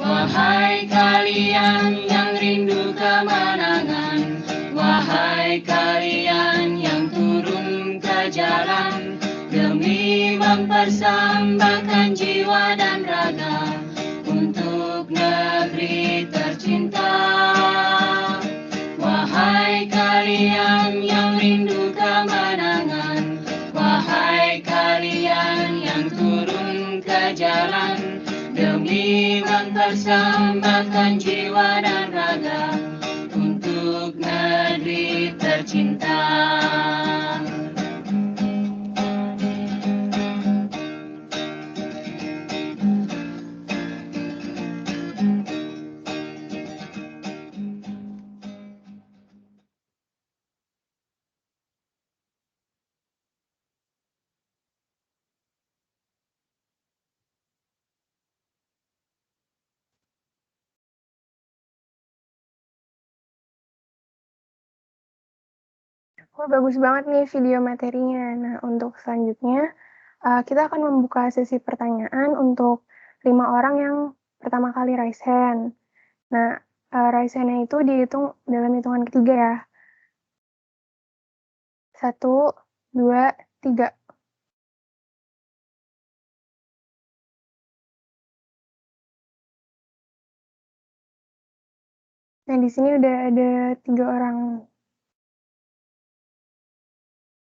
Wahai kalian yang rindu kemenangan, wahai kalian yang turun ke jalan demi mempersembahkan jiwa dan raga untuk negeri tercinta. Wahai kalian yang rindu kemenangan, wahai kalian yang turun ke jalan demi mempersembahkan jiwa dan raga untuk negeri tercinta. Wah, bagus banget nih video materinya. Nah, untuk selanjutnya, kita akan membuka sesi pertanyaan untuk 5 orang yang pertama kali raise hand. Nah, raise hand-nya itu dihitung dalam hitungan ketiga ya. 1, 2, 3. Nah, di sini udah ada 3 orang.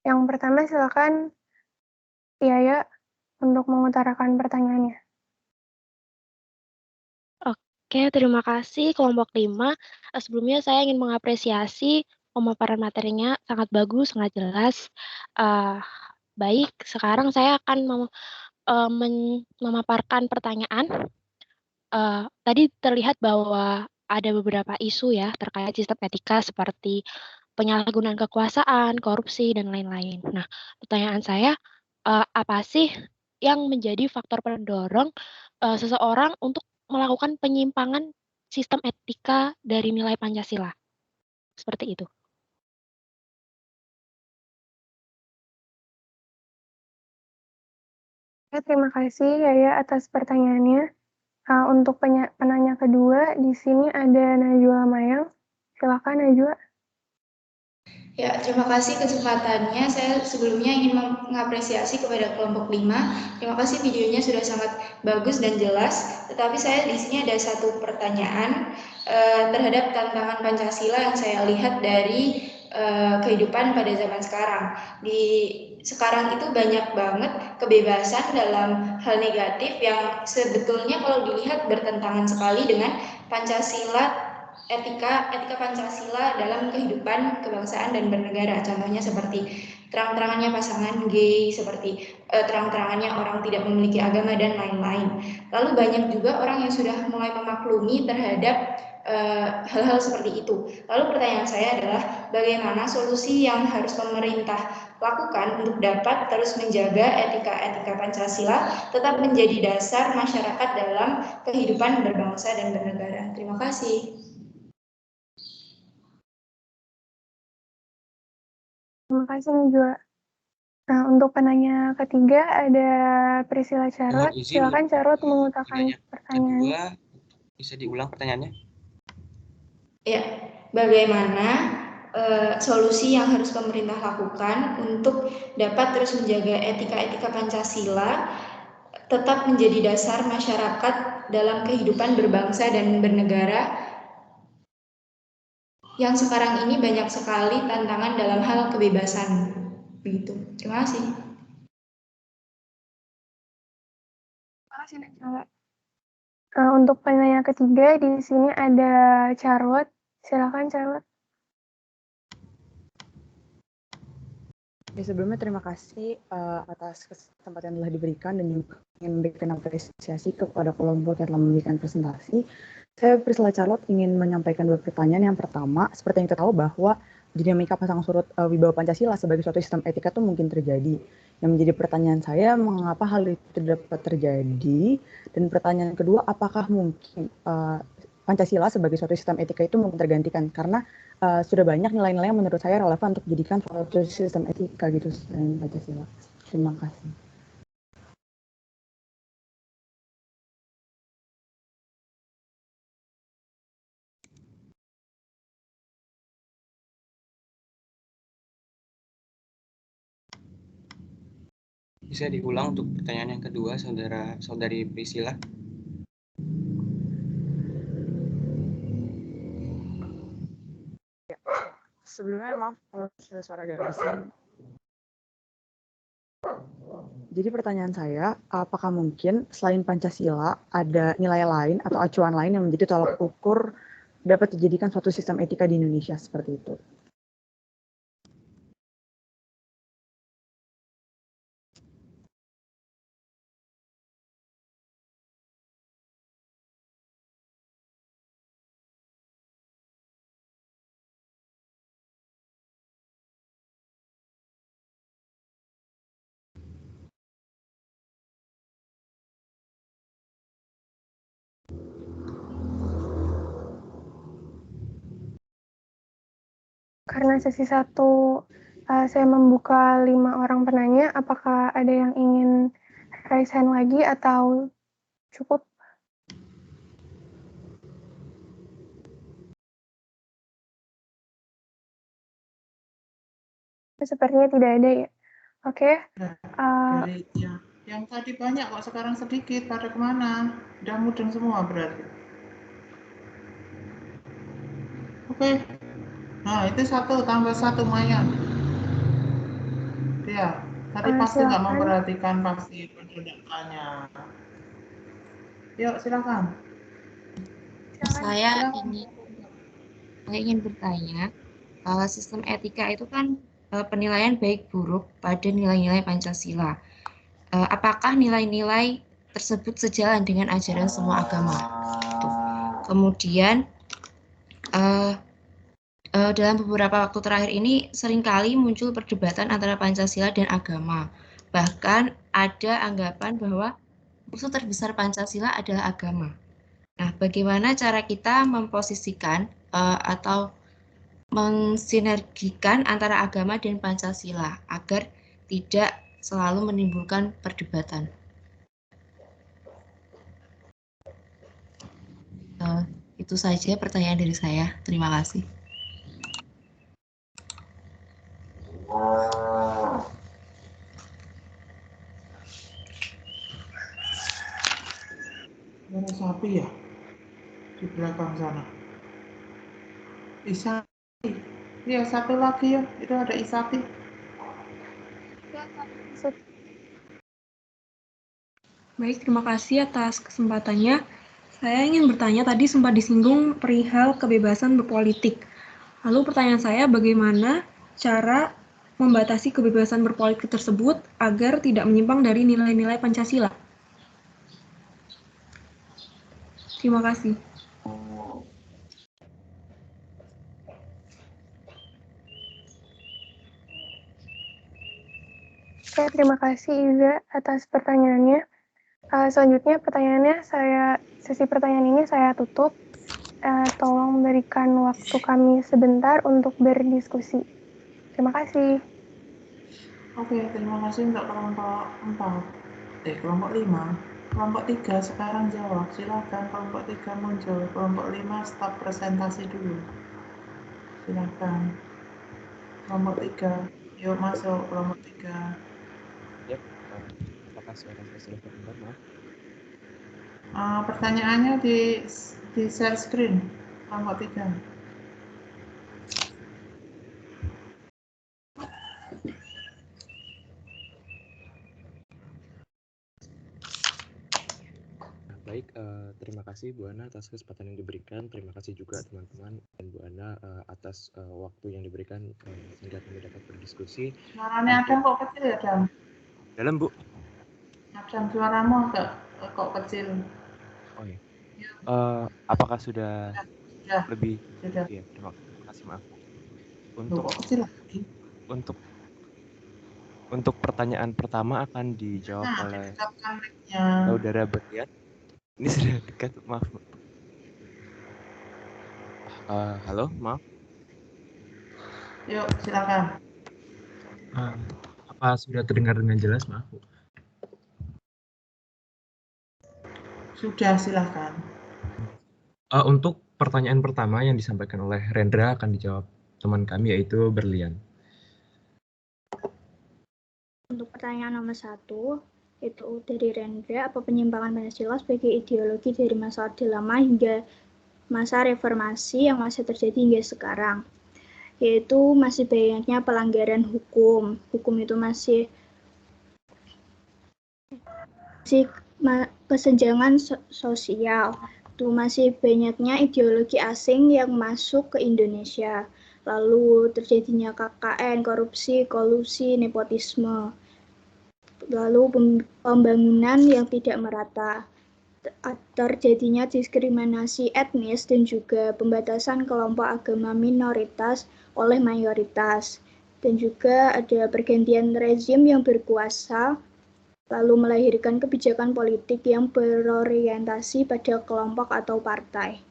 Yang pertama silakan Yaya untuk mengutarakan pertanyaannya. Oke, terima kasih kelompok 5. Sebelumnya saya ingin mengapresiasi pemaparan materinya sangat bagus, sangat jelas. Baik, sekarang saya akan memaparkan pertanyaan. Tadi terlihat bahwa ada beberapa isu ya terkait sistem etika seperti penyalahgunaan kekuasaan, korupsi, dan lain-lain. Nah, pertanyaan saya, apa sih yang menjadi faktor pendorong seseorang untuk melakukan penyimpangan sistem etika dari nilai Pancasila? Seperti itu. Terima kasih Yaya atas pertanyaannya. Untuk penanya kedua, di sini ada Najwa Mayang. Silakan Najwa. Ya, terima kasih kesempatannya. Saya sebelumnya ingin mengapresiasi kepada kelompok 5. Terima kasih videonya sudah sangat bagus dan jelas. Tetapi saya di sini ada satu pertanyaan terhadap tantangan Pancasila yang saya lihat dari kehidupan pada zaman sekarang. Di sekarang itu banyak banget kebebasan dalam hal negatif yang sebetulnya kalau dilihat bertentangan sekali dengan Pancasila etika Pancasila dalam kehidupan kebangsaan dan bernegara. Contohnya seperti terang-terangannya pasangan gay, seperti terang-terangannya orang tidak memiliki agama dan lain-lain. Lalu banyak juga orang yang sudah mulai memaklumi terhadap hal-hal seperti itu. Lalu pertanyaan saya adalah bagaimana solusi yang harus pemerintah lakukan untuk dapat terus menjaga etika Pancasila tetap menjadi dasar masyarakat dalam kehidupan berbangsa dan bernegara. Terima kasih. Terima kasih Najwa. Nah, untuk penanya ketiga ada Priscilla Charlotte. Silakan Charlotte mengutarakan pertanyaan. Kedua, bisa diulang pertanyaannya? Ya, bagaimana solusi yang harus pemerintah lakukan untuk dapat terus menjaga etika Pancasila tetap menjadi dasar masyarakat dalam kehidupan berbangsa dan bernegara yang sekarang ini banyak sekali tantangan dalam hal kebebasan. Begitu. Terima kasih. Terima kasih Najwa. Untuk penanya ketiga di sini ada Charlotte. Silakan Charlotte. Ya, sebelumnya terima kasih atas kesempatan yang telah diberikan dan juga ingin memberikan apresiasi kepada kelompok yang telah memberikan presentasi. Saya Priscilla Charlotte ingin menyampaikan dua pertanyaan. Yang pertama, seperti yang kita tahu bahwa dinamika pasang surut wibawa Pancasila sebagai suatu sistem etika itu mungkin terjadi. Yang menjadi pertanyaan saya, mengapa hal itu tidak dapat terjadi? Dan pertanyaan kedua, apakah mungkin Pancasila sebagai suatu sistem etika itu mungkin tergantikan? Karena sudah banyak nilai-nilai yang menurut saya relevan untuk dijadikan suatu sistem etika gitu selain Pancasila. Terima kasih. Bisa diulang untuk pertanyaan yang kedua, saudari Priscilla? Ya, sebelumnya maaf kalau suara agak besar. Jadi pertanyaan saya, apakah mungkin selain Pancasila ada nilai lain atau acuan lain yang menjadi tolak ukur dapat dijadikan suatu sistem etika di Indonesia seperti itu? Karena sesi 1 saya membuka 5 orang penanya, apakah ada yang ingin raise hand lagi atau cukup? Sepertinya tidak ada ya. Oke. Dari yang tadi banyak kok sekarang sedikit, pada kemana? Udah mudeng semua berarti. Oke. Nah, itu 1 tambah 1 lumayan. Ya, tadi pasti nggak memperhatikan pasti pendidikannya. Yuk, silakan. Saya ingin bertanya, sistem etika itu kan penilaian baik buruk pada nilai-nilai Pancasila. Apakah nilai-nilai tersebut sejalan dengan ajaran semua agama? Kemudian dalam beberapa waktu terakhir ini seringkali muncul perdebatan antara Pancasila dan agama. Bahkan ada anggapan bahwa musuh terbesar Pancasila adalah agama. Nah, bagaimana cara kita memposisikan atau mensinergikan antara agama dan Pancasila agar tidak selalu menimbulkan perdebatan? Itu saja pertanyaan dari saya. Terima kasih. Ada sapi ya di belakang sana. Isati. Iya, satu lagi ya. Itu ada Isati. Baik, terima kasih atas kesempatannya. Saya ingin bertanya, tadi sempat disinggung perihal kebebasan berpolitik. Lalu pertanyaan saya, bagaimana cara membatasi kebebasan berpolitik tersebut agar tidak menyimpang dari nilai-nilai Pancasila? Terima kasih. Oke, terima kasih Iza atas pertanyaannya. Selanjutnya sesi pertanyaan ini saya tutup. Tolong berikan waktu kami sebentar untuk berdiskusi. Terima kasih. Oke, terima kasih untuk kelompok 4. Kelompok 5. Kelompok 3 sekarang jawab. Silakan kelompok 3 muncul. Kelompok 5 stop presentasi dulu. Silakan. Kelompok 3. Yuk masuk kelompok 3. Ya, apakah suara saya sudah terdengar? Maaf. Pertanyaannya di share screen kelompok 3. Baik, terima kasih Bu Ana atas kesempatan yang diberikan. Terima kasih juga teman-teman dan Bu Ana atas waktu yang diberikan sehingga kami dapat berdiskusi. Suaranya Adam kok kecil ya, Adam? Dalam, Bu. Adam, suaramu agak kok kecil. Oh iya. Apakah sudah lebih? Sudah. Iya, terima kasih, maaf. Kok kecil lagi? Untuk pertanyaan pertama akan dijawab oleh Saudara Berlian. Ini sudah dekat, maaf. Halo, maaf. Yuk, silakan. Apa sudah terdengar dengan jelas, maaf, Bu? Sudah, silakan. Untuk pertanyaan pertama yang disampaikan oleh Rendra akan dijawab teman kami yaitu Berlian. Untuk pertanyaan nomor 1, itu dari Rendra, apa penyimpangan Pancasila sebagai ideologi dari masa Orde Lama hingga masa reformasi yang masih terjadi hingga sekarang? Yaitu masih banyaknya pelanggaran hukum. Hukum itu masih kesenjangan sosial. Itu masih banyaknya ideologi asing yang masuk ke Indonesia. Lalu terjadinya KKN, korupsi, kolusi, nepotisme. Lalu pembangunan yang tidak merata, terjadinya diskriminasi etnis dan juga pembatasan kelompok agama minoritas oleh mayoritas, dan juga ada pergantian rezim yang berkuasa, lalu melahirkan kebijakan politik yang berorientasi pada kelompok atau partai.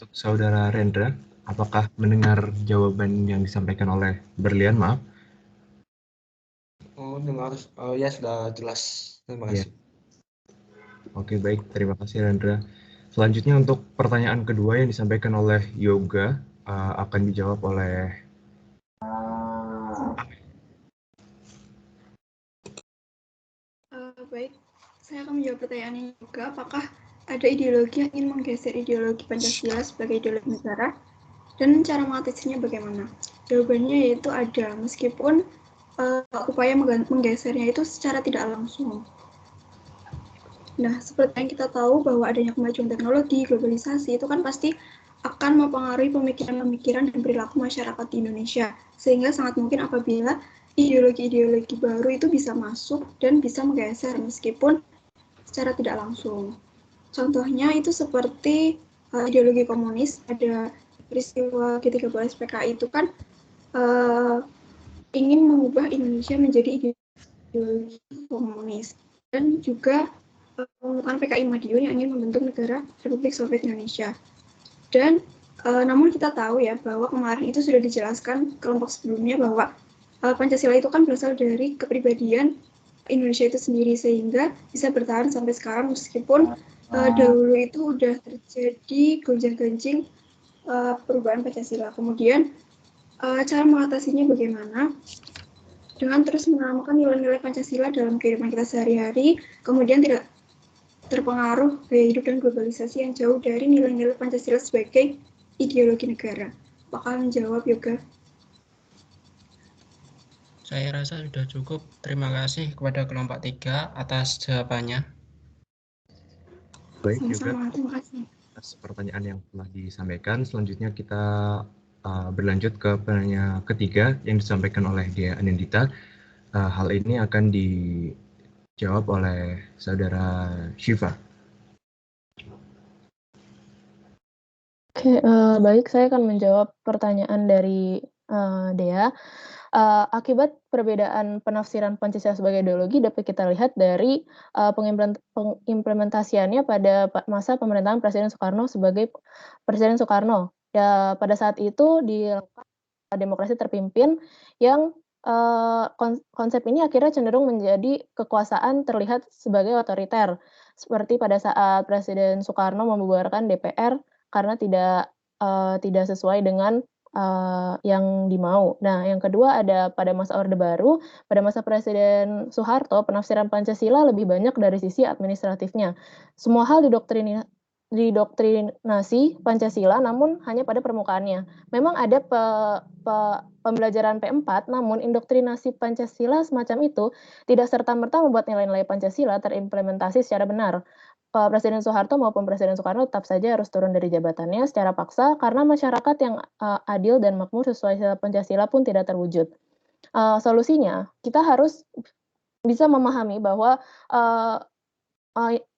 Untuk Saudara Rendra, apakah mendengar jawaban yang disampaikan oleh Berlian? Maaf. Dengar. Ya, sudah jelas. Terima kasih. Ya. Oke, baik. Terima kasih, Rendra. Selanjutnya untuk pertanyaan kedua yang disampaikan oleh Yoga akan dijawab oleh Baik, saya akan menjawab pertanyaannya juga. Apakah ada ideologi yang ingin menggeser ideologi Pancasila sebagai ideologi negara? Dan cara mengatasinya bagaimana? Jawabannya yaitu ada, meskipun upaya menggesernya itu secara tidak langsung. Nah, seperti yang kita tahu bahwa adanya kemajuan teknologi, globalisasi itu kan pasti akan mempengaruhi pemikiran-pemikiran dan perilaku masyarakat di Indonesia. Sehingga sangat mungkin apabila ideologi-ideologi baru itu bisa masuk dan bisa menggeser meskipun secara tidak langsung. Contohnya itu seperti ideologi komunis, ada peristiwa G13 PKI itu kan ingin mengubah Indonesia menjadi ideologi komunis, dan juga pembentukan PKI Madiun yang ingin membentuk negara Republik Soviet Indonesia. Dan namun kita tahu ya bahwa kemarin itu sudah dijelaskan kelompok sebelumnya bahwa Pancasila itu kan berasal dari kepribadian Indonesia itu sendiri, sehingga bisa bertahan sampai sekarang meskipun dahulu itu udah terjadi gonjang-ganjing perubahan Pancasila. Kemudian cara mengatasinya bagaimana? Dengan terus menanamkan nilai-nilai Pancasila dalam kehidupan kita sehari-hari, kemudian tidak terpengaruh gaya hidup dan globalisasi yang jauh dari nilai-nilai Pancasila sebagai ideologi negara. Bakal menjawab Yoga. Saya rasa sudah cukup. Terima kasih kepada kelompok 3 atas jawabannya. Baik juga Sama-sama, terima kasih. atas pertanyaan yang telah disampaikan. Selanjutnya kita berlanjut ke pertanyaan ketiga yang disampaikan oleh Dea Anindita. Hal ini akan dijawab oleh Saudara Syifa. Oke, baik, saya akan menjawab pertanyaan dari Dea. Akibat perbedaan penafsiran Pancasila sebagai ideologi dapat kita lihat dari pengimplementasiannya pada masa pemerintahan Presiden Soekarno sebagai Presiden Soekarno. Ya, pada saat itu dilakukan demokrasi terpimpin yang konsep ini akhirnya cenderung menjadi kekuasaan terlihat sebagai otoriter. Seperti pada saat Presiden Soekarno membubarkan DPR karena tidak sesuai dengan yang dimau. Nah, yang kedua ada pada masa Orde Baru, pada masa Presiden Soeharto, penafsiran Pancasila lebih banyak dari sisi administratifnya. Semua hal didoktrinasi Pancasila, namun hanya pada permukaannya. Memang ada pembelajaran P4, namun indoktrinasi Pancasila semacam itu tidak serta-merta membuat nilai-nilai Pancasila terimplementasi secara benar. Presiden Soeharto maupun Presiden Soekarno tetap saja harus turun dari jabatannya secara paksa karena masyarakat yang adil dan makmur sesuai Pancasila pun tidak terwujud. Solusinya, kita harus bisa memahami bahwa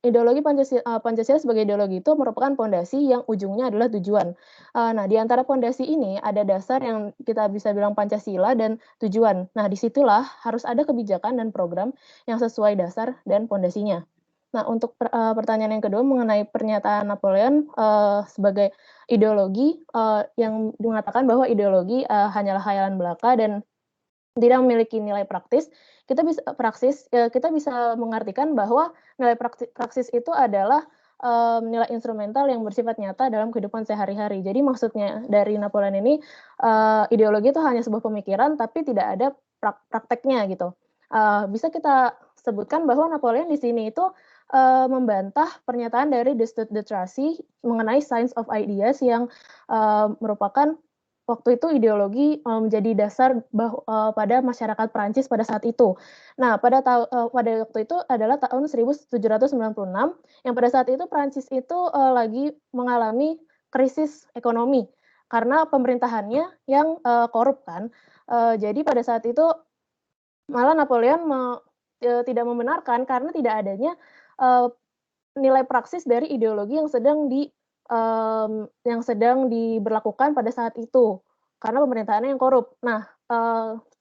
ideologi Pancasila sebagai ideologi itu merupakan pondasi yang ujungnya adalah tujuan. Nah, di antara pondasi ini ada dasar yang kita bisa bilang Pancasila dan tujuan. Nah, disitulah harus ada kebijakan dan program yang sesuai dasar dan pondasinya. Nah, untuk pertanyaan yang kedua mengenai pernyataan Napoleon sebagai ideologi yang mengatakan bahwa ideologi hanyalah khayalan belaka dan tidak memiliki nilai praktis, kita bisa mengartikan bahwa nilai praksis itu adalah nilai instrumental yang bersifat nyata dalam kehidupan sehari-hari. Jadi maksudnya dari Napoleon ini ideologi itu hanya sebuah pemikiran tapi tidak ada prakteknya gitu. Bisa kita sebutkan bahwa Napoleon di sini itu membantah pernyataan dari de Tracy mengenai Science of Ideas yang merupakan waktu itu ideologi menjadi dasar pada masyarakat Prancis pada saat itu. Nah, pada waktu itu adalah tahun 1796 yang pada saat itu Prancis itu lagi mengalami krisis ekonomi karena pemerintahannya yang korup kan. Jadi pada saat itu malah Napoleon tidak membenarkan karena tidak adanya nilai praksis dari ideologi yang sedang diberlakukan pada saat itu karena pemerintahannya yang korup. Nah,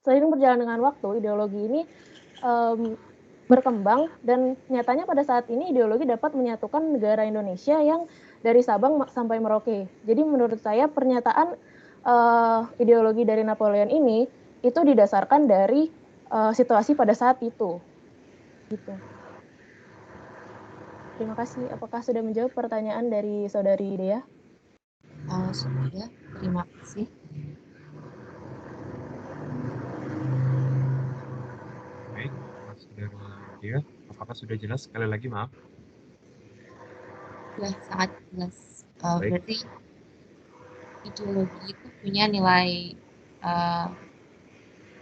seiring berjalan dengan waktu ideologi ini berkembang dan nyatanya pada saat ini ideologi dapat menyatukan negara Indonesia yang dari Sabang sampai Merauke. Jadi menurut saya pernyataan ideologi dari Napoleon ini itu didasarkan dari situasi pada saat itu. Gitu. Terima kasih. Apakah sudah menjawab pertanyaan dari Saudari Dea? Sudah, terima kasih. Baik, Saudara Dea, apakah sudah jelas? Sekali lagi maaf. Sudah sangat jelas. Berarti ideologi itu punya nilai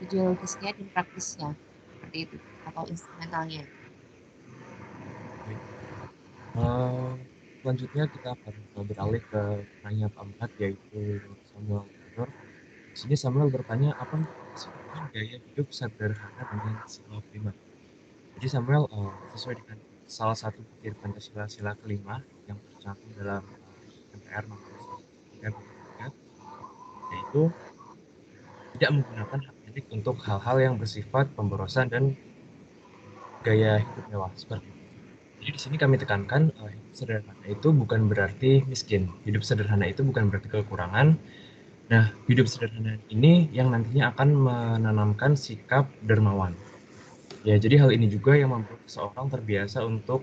ideologisnya dan praktisnya, seperti itu, atau instrumentalnya. Selanjutnya kita akan beralih ke pertanyaan keempat, yaitu Samuel Taylor. Di sini Samuel bertanya, apa sebetulnya gaya hidup sederhana dengan sila kelima? Jadi Samuel sesuai dengan salah satu butir Pancasila sila kelima yang tercantum dalam MPR nomor 133, yaitu tidak menggunakan hak milik untuk hal-hal yang bersifat pemborosan dan gaya hidup mewah seperti itu. Jadi di sini kami tekankan hidup sederhana itu bukan berarti miskin. Hidup sederhana itu bukan berarti kekurangan. Nah, hidup sederhana ini yang nantinya akan menanamkan sikap dermawan. Ya, jadi hal ini juga yang membuat seseorang terbiasa untuk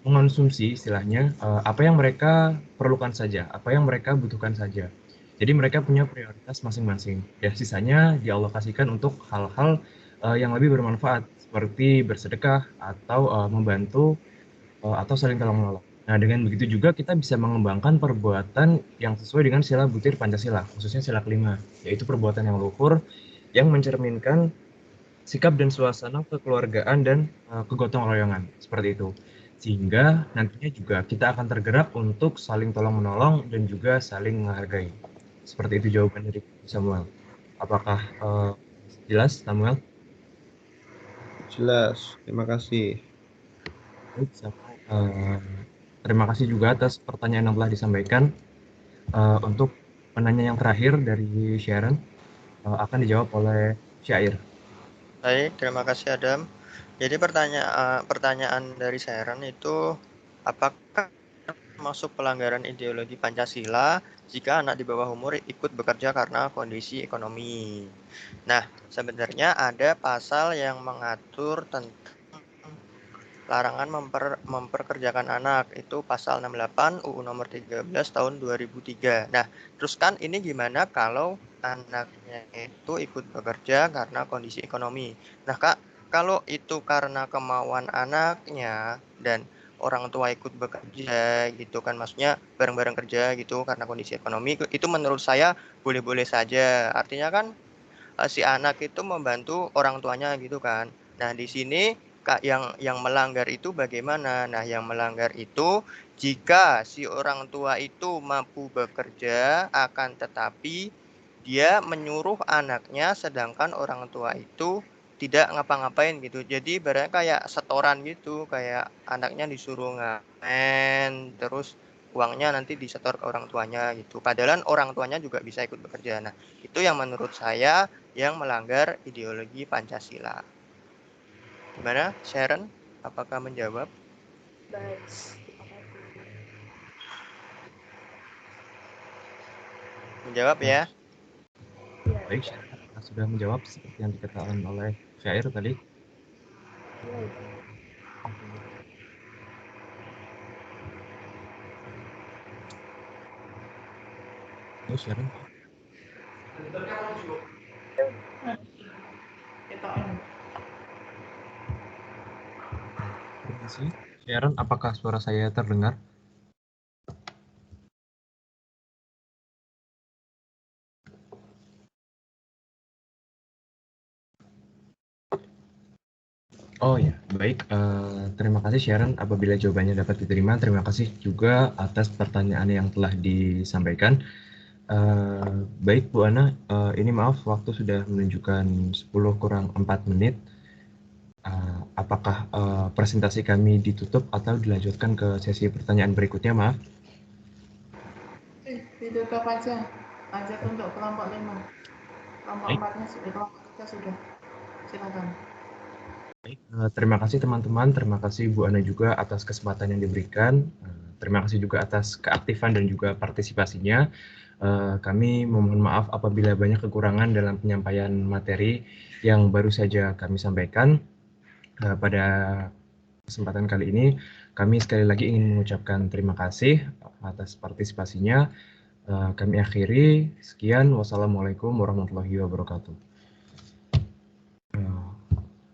mengonsumsi istilahnya apa yang mereka perlukan saja, apa yang mereka butuhkan saja. Jadi mereka punya prioritas masing-masing. Ya, sisanya dialokasikan untuk hal-hal yang lebih bermanfaat seperti bersedekah atau membantu atau saling tolong-menolong. Nah, dengan begitu juga kita bisa mengembangkan perbuatan yang sesuai dengan sila butir Pancasila, khususnya sila kelima, yaitu perbuatan yang luhur yang mencerminkan sikap dan suasana kekeluargaan dan kegotong royongan seperti itu. Sehingga nantinya juga kita akan tergerak untuk saling tolong menolong dan juga saling menghargai. Seperti itu jawaban dari Samuel. Apakah jelas, Samuel? Jelas, terima kasih. Baik, Samuel. Terima kasih juga atas pertanyaan yang telah disampaikan. Untuk penanya yang terakhir dari Sharon akan dijawab oleh Syair. Baik, terima kasih Adam. Jadi pertanyaan dari Sharon itu, apakah masuk pelanggaran ideologi Pancasila jika anak di bawah umur ikut bekerja karena kondisi ekonomi? Nah, sebenarnya ada pasal yang mengatur tentang larangan memperkerjakan anak, itu pasal 68 UU nomor 13 tahun 2003. Nah, terus kan ini gimana kalau anaknya itu ikut bekerja karena kondisi ekonomi? Nah, Kak, kalau itu karena kemauan anaknya dan orang tua ikut bekerja gitu kan, maksudnya bareng-bareng kerja gitu karena kondisi ekonomi, itu menurut saya boleh-boleh saja. Artinya kan si anak itu membantu orang tuanya gitu kan. Nah, di sini Kak yang melanggar itu bagaimana? Nah, yang melanggar itu jika si orang tua itu mampu bekerja akan tetapi dia menyuruh anaknya sedangkan orang tua itu tidak ngapa-ngapain gitu. Jadi ibaratnya kayak setoran gitu, kayak anaknya disuruh ngamen terus uangnya nanti disetor ke orang tuanya gitu. Padahal orang tuanya juga bisa ikut bekerja. Nah, itu yang menurut saya yang melanggar ideologi Pancasila. Gimana, Sharon? Apakah menjawab? Baik. Menjawab ya. Baik, Sharon sudah menjawab seperti yang dikatakan oleh Syair tadi. Oh, Sharon. Terima kasih. Sharon, apakah suara saya terdengar? Oh ya, baik. Terima kasih Sharon apabila jawabannya dapat diterima. Terima kasih juga atas pertanyaan yang telah disampaikan. Baik Bu Ana, ini maaf waktu sudah menunjukkan 10 kurang 4 menit. Apakah presentasi kami ditutup atau dilanjutkan ke sesi pertanyaan berikutnya? Maaf. Ditutup aja. Lanjut untuk kelompok 5. Kelompok 4-nya sudah, kelompok 3 sudah. Silakan. Baik, terima kasih teman-teman, terima kasih Bu Ana juga atas kesempatan yang diberikan. Terima kasih juga atas keaktifan dan juga partisipasinya. Kami memohon maaf apabila banyak kekurangan dalam penyampaian materi yang baru saja kami sampaikan. Pada kesempatan kali ini, kami sekali lagi ingin mengucapkan terima kasih atas partisipasinya. Kami akhiri. Sekian, wassalamualaikum warahmatullahi wabarakatuh.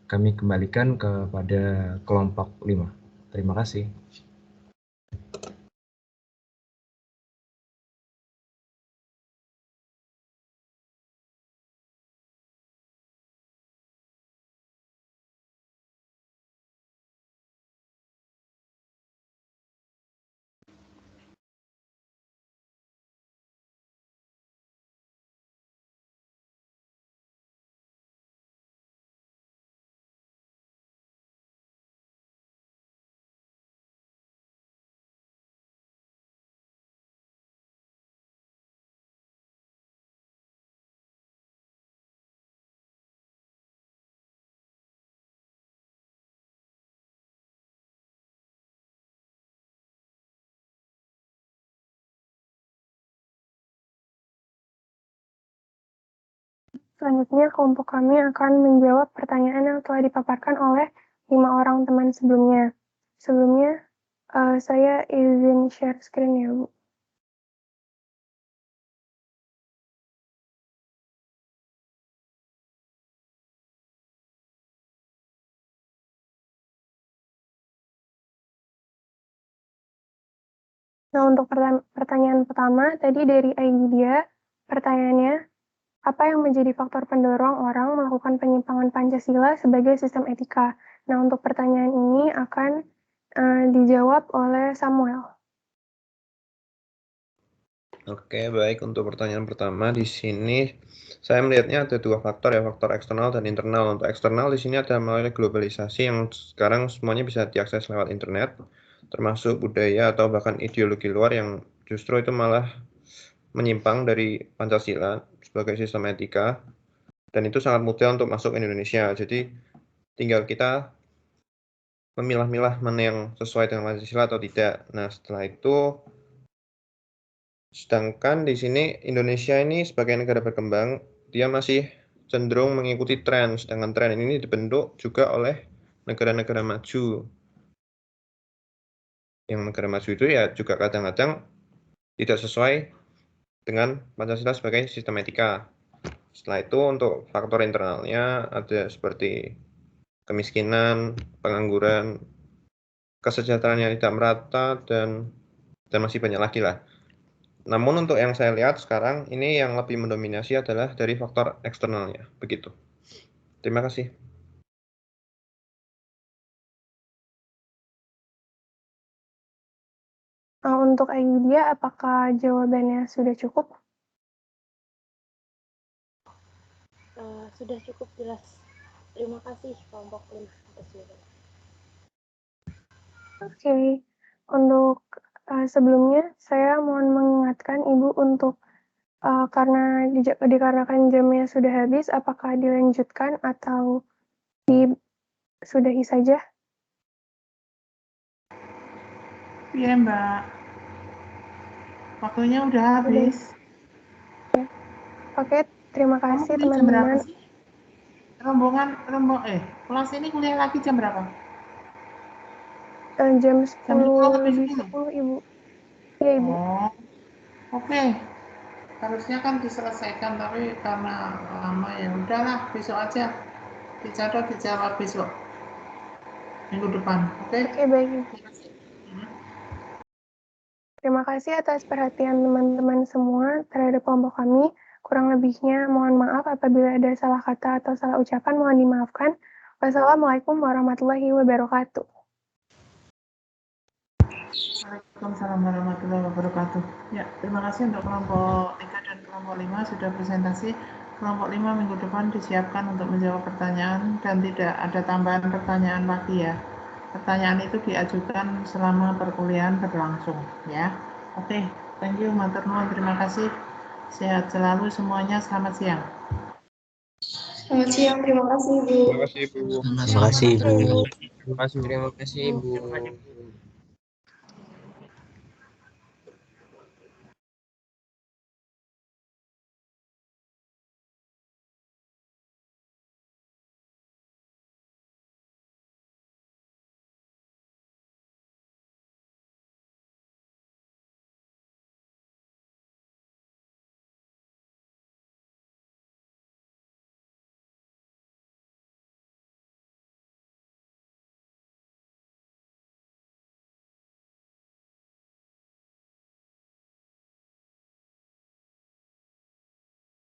Kami kembalikan kepada kelompok 5. Terima kasih. Selanjutnya, kelompok kami akan menjawab pertanyaan yang telah dipaparkan oleh 5 orang teman sebelumnya. Sebelumnya, saya izin share screen ya, Bu. Nah, untuk pertanyaan pertama, tadi dari Aidia, pertanyaannya, Apa yang menjadi faktor pendorong orang melakukan penyimpangan Pancasila sebagai sistem etika? Nah, untuk pertanyaan ini akan dijawab oleh Samuel. Oke, baik. Untuk pertanyaan pertama di sini saya melihatnya ada dua faktor ya, faktor eksternal dan internal. Untuk eksternal di sini ada melalui globalisasi yang sekarang semuanya bisa diakses lewat internet, termasuk budaya atau bahkan ideologi luar yang justru itu malah menyimpang dari Pancasila sebagai sistem etika, dan itu sangat mudah untuk masuk ke Indonesia. Jadi tinggal kita memilah-milah mana yang sesuai dengan Pancasila atau tidak. Nah, setelah itu sedangkan di sini Indonesia ini sebagai negara berkembang, dia masih cenderung mengikuti tren, sedangkan tren ini dibentuk juga oleh negara-negara maju. Yang negara maju itu ya juga kadang-kadang tidak sesuai dengan Pancasila sebagai sistem etika. Setelah itu untuk faktor internalnya ada seperti kemiskinan, pengangguran, kesejahteraan yang tidak merata, dan masih banyak lagi lah. Namun untuk yang saya lihat sekarang ini yang lebih mendominasi adalah dari faktor eksternalnya, begitu. Terima kasih. Untuk Aidia, apakah jawabannya sudah cukup? Sudah cukup jelas. Terima kasih kelompok 5 atas jawabannya. Oke, untuk sebelumnya saya mohon mengingatkan Ibu untuk karena dikarenakan jamnya sudah habis, apakah dilanjutkan atau disudahi saja? Iya, Mbak. Waktunya udah habis. Oke, terima kasih Kamu jam berapa teman-teman. sih? Kelas ini kuliah lagi jam berapa? Jam 10 Jam 5 lebih lebih 10. 10, Ibu. Iya, Ibu. Oh, oke. Harusnya kan diselesaikan, tapi karena lama ya udahlah, besok aja. Dicatat dijawab besok. Minggu depan, oke? Oke, baik, Ibu. Terima kasih atas perhatian teman-teman semua terhadap kelompok kami. Kurang lebihnya mohon maaf apabila ada salah kata atau salah ucapan, mohon dimaafkan. Wassalamualaikum warahmatullahi wabarakatuh. Waalaikumsalam warahmatullahi wabarakatuh. Ya, terima kasih untuk kelompok 3 dan kelompok 5 sudah presentasi. Kelompok 5 minggu depan disiapkan untuk menjawab pertanyaan dan tidak ada tambahan pertanyaan lagi ya. Pertanyaan itu diajukan selama perkuliahan berlangsung ya. Oke, thank you matur nuwun, terima kasih. Sehat selalu semuanya, selamat siang. Selamat siang, terima kasih, Bu. Terima kasih, Bu. Terima kasih, Ibu. Terima kasih, Bu. Terima kasih, Ibu.